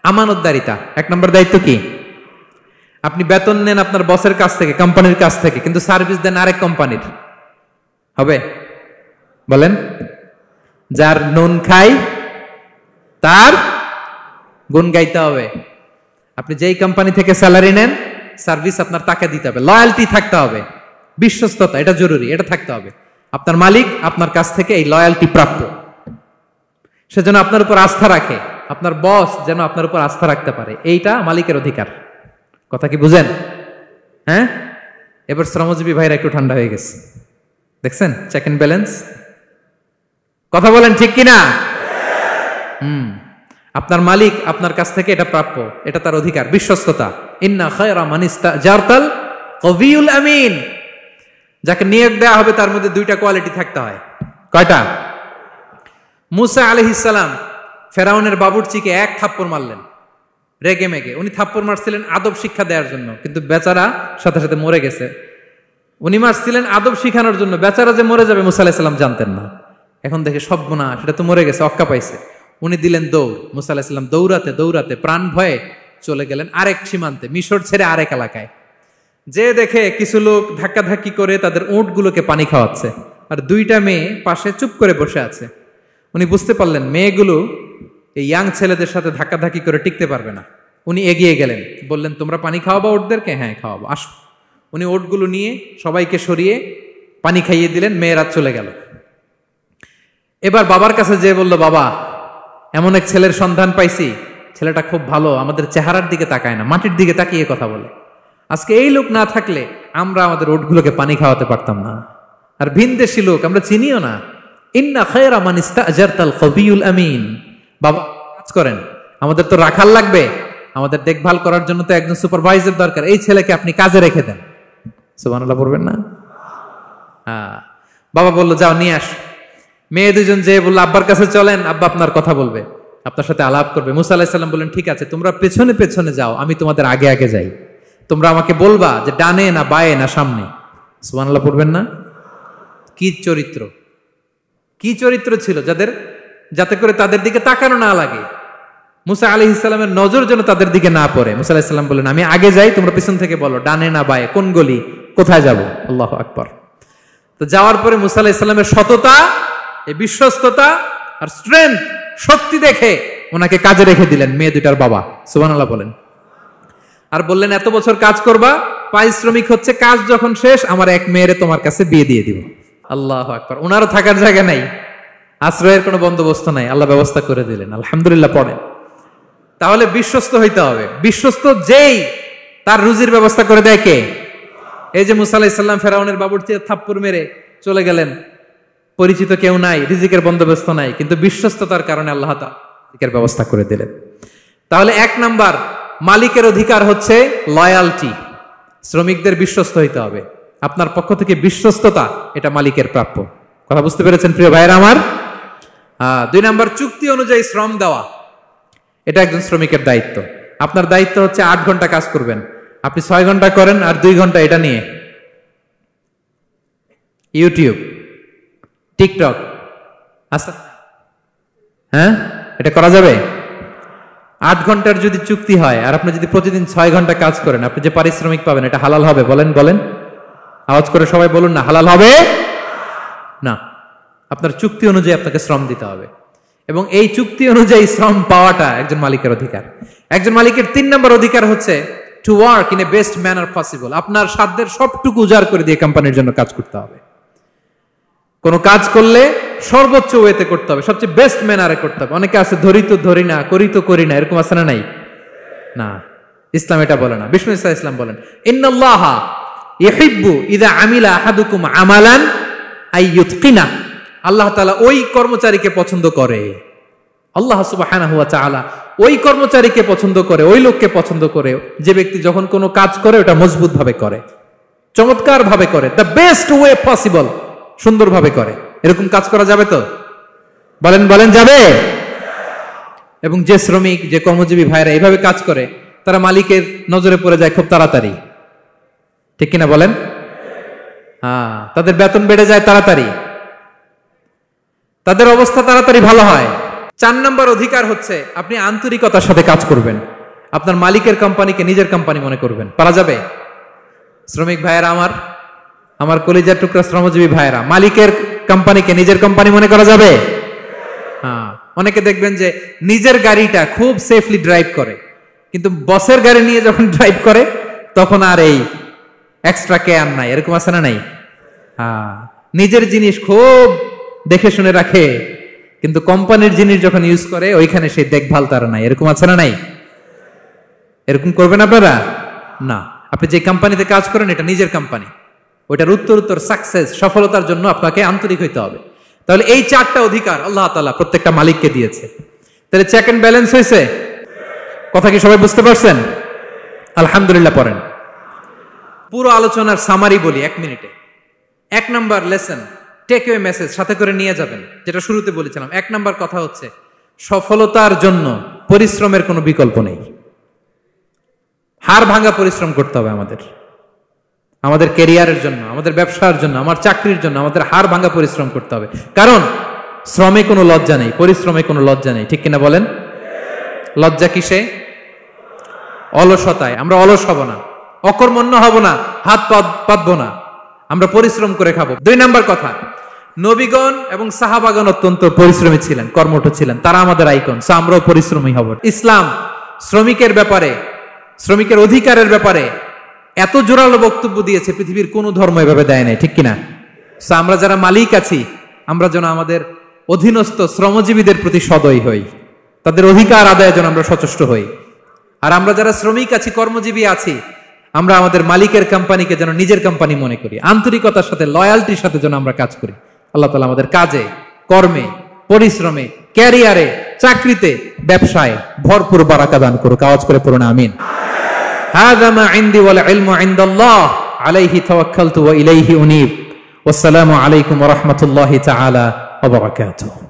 আমানতদারিতা। 1 নম্বর দায়িত্ব কি? আপনি বেতন নেন আপনার বসের কাছ থেকে, কোম্পানির কাছ থেকে, কিন্তু সার্ভিস দেন আরেক কোম্পানির, হবে? বলেন। যার নুন খাই তার গুণ গাইতে হবে। আপনি যেই কোম্পানি থেকে স্যালারি নেন, সার্ভিস আপনার তাকে দিতে হবে। লয়ালটি থাকতে হবে, বিশ্বস্ততা, এটা জরুরি, এটা থাকতে হবে। আপনার মালিক আপনার কাছ থেকে এই লয়ালটি প্রাপ্য, সে যেন আপনার উপর আস্থা রাখে, আপনার বস যেন আপনার উপর আস্থা রাখতে পারে, এইটা মালিকের অধিকার। কথা কি বুঝেন? হ্যাঁ, এবার শ্রমজীবী ভাইরা একটু ঠান্ডা হয়ে গেছে, দেখছেন চেক এন্ড ব্যালেন্স। কথা বলেন ঠিক কিনা? আপনার মালিক আপনার কাছ থেকে এটা প্রাপ্য, এটা তার অধিকার, বিশ্বস্ততা। ইন্না খায়রা মান ইস্তাজারতাল কবিউল আমিন, যাকে নিয়োগ দেওয়া হবে তার মধ্যে 2টা কোয়ালিটি থাকতে হয়। কয়টা? মুসা আলাইহিস সালাম ফেরাউনের বাবুর্চিকে 1 থাপ্পড় মারলেন রেগে মেগে। উনি থাপ্পড় মারছিলেন আদব শিক্ষা দেওয়ার জন্য, কিন্তু বেচারা সাথে সাথে মরে গেছে। উনি মারছিলেন আদব শিখানোর জন্য, বেচারা যে মরে যাবে মুসা আলাইহিস সালাম জানতেন না। এখন দেখে সর্বনাশ, সেটা তো মরে গেছে, অক্কা পাইছে। উনি দিলেন দৌড়। মুসা আলাইহিস সালাম দৌড়াতে দৌড়াতে প্রাণ ভয়ে চলে গেলেন আরেক সীমান্তে, মিশর ছেড়ে আরেক এলাকায়। যে দেখে কিছু লোক ধাক্কাধাক্কি করে তাদের উটগুলোকে পানি খাওয়াচ্ছে, আর 2টা মেয়ে পাশে চুপ করে বসে আছে। উনি বুঝতে পারলেন মেয়েগুলো এই ইয়াং ছেলেদের সাথে ধাক্কাধাক্কি করে টিকতে পারবে না। উনি এগিয়ে গেলেন, বললেন তোমরা পানি খাওয়াবো ওটদেরকে? হ্যাঁ খাওয়াবো, আসো। উনি ওটগুলো নিয়ে সবাইকে সরিয়ে পানি খাইয়ে দিলেন, মেয়েরা চলে গেল। এবার বাবার কাছে যেয়ে বলল, বাবা এমন এক ছেলের সন্ধান পাইছি, ছেলেটা খুব ভালো, আমাদের চেহারার দিকে তাকায় না, মাটির দিকে তাকিয়ে কথা বলে। আজকে এই লোক না থাকলে আমরা আমাদের ওটগুলোকে পানি খাওয়াতে পারতাম না। আর ভিনদেশী লোক, আমরা চিনিও না। ইন্না খায়রা মান ইস্তাজারতাল কবিউল আমিন। বাবা কাজ করেন, আমাদের তো রাখাল লাগবে, আমাদের দেখভাল করার জন্য তো একজন সুপারভাইজার দরকার, এই ছেলেকে আপনি কাজে রেখে দেন। সুবহানাল্লাহ পড়বেন না? হ্যাঁ। বাবা বলল যাও নিয়ে আস। মেয়ে দুজন যে বললো আব্বার কাছে চলেন, আব্বা আপনার কথা বলবে, আপনার সাথে আলাপ করবে। মুসা আলাইহিস সালাম বললেন ঠিক আছে, তোমরা পেছনে পেছনে যাও, আমি তোমাদের আগে আগে যাই, তোমরা আমাকে বলবা যে ডানে না বায়ে না সামনে। সুবহানাল্লাহ পড়বেন না? কি চরিত্র, কি চরিত্র ছিল যাতে করে তাদের দিকে তাকানো না লাগে, মুসা আলাইহিস সালামের নজর যেন তাদের দিকে না পড়ে। মুসা আলাইহিস সালাম বললেন আমি আগে যাই, তোমরা পিছন থেকে বলো ডানে না বায়ে, কোন গলি, কোথায় যাব। আল্লাহু আকবার। তো যাওয়ার পরে মুসা আলাইহিস সালামের সততা, এই বিশ্বস্ততা আর স্ট্রেংথ, শক্তি দেখে ওনাকে কাজে রেখে দিলেন মেয়ে দুটার বাবা। সুবহানাল্লাহ বলেন। আর বললেন এত বছর কাজ করবা, পারিশ্রমিক হচ্ছে কাজ যখন শেষ আমার এক মেয়েরে তোমার কাছে বিয়ে দিয়ে দিব। আল্লাহু আকবার। ওনারও থাকার জায়গা নাই, আশ্রয়ের কোনো বন্দোবস্ত নাই, আল্লাহ ব্যবস্থা করে দিলেন। আলহামদুলিল্লাহ পড়েন। তাহলে বিশ্বস্ত হইতে হবে। বিশ্বস্ত যেই, তার রুজির ব্যবস্থা করে দেয় কে? এই যে মুসা আলাইহিস সালাম ফেরাউনের বাবুর্চির থাপ্পড় মেরে চলে গেলেন, পরিচিত কেউ নাই, রিজিকের বন্দোবস্ত নাই, কিন্তু বিশ্বস্ততার কারণে আল্লাহ তাআলা রিজিকের ব্যবস্থা করে দিলেন। তাহলে এক নাম্বার মালিকের অধিকার হচ্ছে লয়ালটি, শ্রমিকদের বিশ্বস্ত হইতে হবে। আপনার পক্ষ থেকে বিশ্বস্ততা, এটা মালিকের প্রাপ্য। কথা বুঝতে পেরেছেন প্রিয় ভাইরা আমার? 2 নাম্বার চুক্তি অনুযায়ী শ্রম দেওয়া, এটা একজন শ্রমিকের দায়িত্ব। আপনার দায়িত্ব হচ্ছে 8 ঘন্টা কাজ করবেন, আপনি 6 ঘন্টা করেন আর 2 ঘন্টা এটা নিয়ে ইউটিউব, টিকটক, আচ্ছা হ্যাঁ, এটা করা যাবে? 8 ঘন্টার যদি চুক্তি হয় আর আপনি যদি প্রতিদিন 6 ঘন্টা কাজ করেন, আপনি যে পারিশ্রমিক পাবেন এটা হালাল হবে? বলেন বলেন, আওয়াজ করে সবাই বলুন না, হালাল হবে না। আপনার চুক্তি অনুযায়ী আপনাকে শ্রম দিতে হবে, এবং এই চুক্তি অনুযায়ী শ্রম পাওয়াটা একজন মালিকের অধিকার। একজন মালিকের 3 নম্বর অধিকার হচ্ছে to work in a best manner possible. আপনার সাধ্যের সবটুকু উজাড় করে দিয়ে কোম্পানির জন্য কাজ করতে হবে। কোনো কাজ করলে সর্বোচ্চ ওয়েতে করতে হবে, সবচেয়ে বেস্ট ম্যানারে করতে হবে। অনেকে আছে ধরি তো ধরি না, করি তো করি না, এরকম আছে না? নাই না, ইসলাম এটা বলে না। বিষ্ণু ইসলাম বলেন ইন্নাল্লাহা ইউহিব্বু ইযা আমিলা আহাদুকুম আমালান আইয়ুতকিনা। আল্লাহ তাআলা ওই কর্মচারীকে পছন্দ করে, আল্লাহ সুবহানাহু ওয়া তাআলা ওই কর্মচারীকে পছন্দ করে, ওই লোককে পছন্দ করে যে ব্যক্তি যখন কোনো কাজ করে ওটা মজবুত ভাবে করে, চমৎকার ভাবে করে, দ্য বেস্ট ওয়ে পসিবল, সুন্দরভাবে করে। এরকম কাজ করা যাবে তো? বলেন বলেন, যাবে? এবং যে শ্রমিক, যে কর্মজীবী ভাইরা এইভাবে কাজ করে, তারা মালিকের নজরে পড়ে যায় খুব তাড়াতাড়ি, ঠিক কিনা বলেন? তাদের বেতন বেড়ে যায় তাড়াতাড়ি, তাদের অবস্থা তাড়াতাড়ি ভালো হয়। 4 নম্বর অধিকার হচ্ছে আপনি আন্তরিকতার সাথে কাজ করবেন, আপনার মালিকের কোম্পানিকে নিজের কোম্পানি মনে করবেন। পারা যাবে? শ্রমিক ভাইয়েরা আমার কলিজার টুকরা শ্রমজীবী ভাইয়েরা, মালিকের কোম্পানিকে নিজের কোম্পানি মনে করা যাবে? অনেকে দেখবেন যে নিজের গাড়িটা খুব সেফলি ড্রাইভ করে, কিন্তু বসের গাড়ি নিয়ে যখন ড্রাইভ করে তখন আর এই এক্সট্রা কেয়ার নাই। এরকম আছে না? নাই। নিজের জিনিস খুব দেখে শুনে রাখে, কিন্তু কোম্পানির জিনিস যখন ইউজ করে ওইখানে সেই দেখভাল তার নাই। এরকম আছে না? নাই। এরকম করবেন আপনারা না। আপনি যে কোম্পানিতে কাজ করেন এটা নিজের কোম্পানি, ওইটার উত্তর সাকসেস, সফলতার জন্য আপনাকে আন্তরিক হইতে হবে। তাহলে এই 4টা অধিকার আল্লাহ তাআলা প্রত্যেকটা মালিককে দিয়েছে। তাহলে চেক এন্ড ব্যালেন্স হয়েছে। কথা কি সবাই বুঝতে পারছেন? আলহামদুলিল্লাহ। পড়েন। পুরো আলোচনার সামারি বলি 1 মিনিটে। 1 number lesson, take away message সাথে করে নিয়ে যাবেন, যেটা শুরুতে বলেছিলাম। 1 নাম্বার কথা হচ্ছে সফলতার জন্য পরিশ্রমের কোনো বিকল্প নেই। হাড় ভাঙা পরিশ্রম করতে হবে আমাদের ক্যারিয়ারের জন্য, আমাদের ব্যবসার জন্য, আমার চাকরির জন্য আমাদের হাড় ভাঙা পরিশ্রম করতে হবে। কারণ শ্রমে কোনো লজ্জা নেই, পরিশ্রমে কোনো লজ্জা নেই, ঠিক কিনা বলেন? লজ্জা কিসে? অলসতায়। আমরা অলস হব না, অকর্মণ্য হব না, হাত পাতবো না, আমরা পরিশ্রম করে খাবো। 2 নাম্বার কথা, নবীগণ এবং সাহাবাগণ অত্যন্ত পরিশ্রমী ছিলেন, কর্মঠ ছিলেন, তারা আমাদের আইকন, আমরাও পরিশ্রমী হব। ইসলাম শ্রমিকের ব্যাপারে, শ্রমিকের অধিকারের ব্যাপারে এত জোরালো বক্তব্য দিয়েছে, পৃথিবীর কোন ধর্ম এভাবে দেয় নাই, ঠিক কিনা? আমরা যারা মালিক আছি, আমরা যেন আমাদের অধীনস্থ শ্রমজীবীদের প্রতি সদয় হই, তাদের অধিকার আদায়ের জন্য আমরা সচেষ্ট হই। আর আমরা যারা শ্রমিক আছি, কর্মজীবী আছি, আমরা আমাদের মালিকের কোম্পানিকে যেন নিজের কোম্পানি মনে করি, আন্তরিকতার সাথে, লয়ালটির সাথে যেন আমরা কাজ করি। আল্লাহ তাআলা আমাদের কাজে, কর্মে, পরিশ্রমে, ক্যারিয়ারে, চাকরিতে, ব্যবসায় ভরপুর বারাকা দান করুক। আওয়াজ করে পড়ুন আমিন। হাযা মা ইনদি ওয়াল ইলমু ইনদাল্লাহ আলাইহি তাওয়াক্কালতু ওয়া ইলাইহি উনীব। ওয়াসসালামু আলাইকুম ওয়া রাহমাতুল্লাহি তাআলা ওয়া বারাকাতুহু।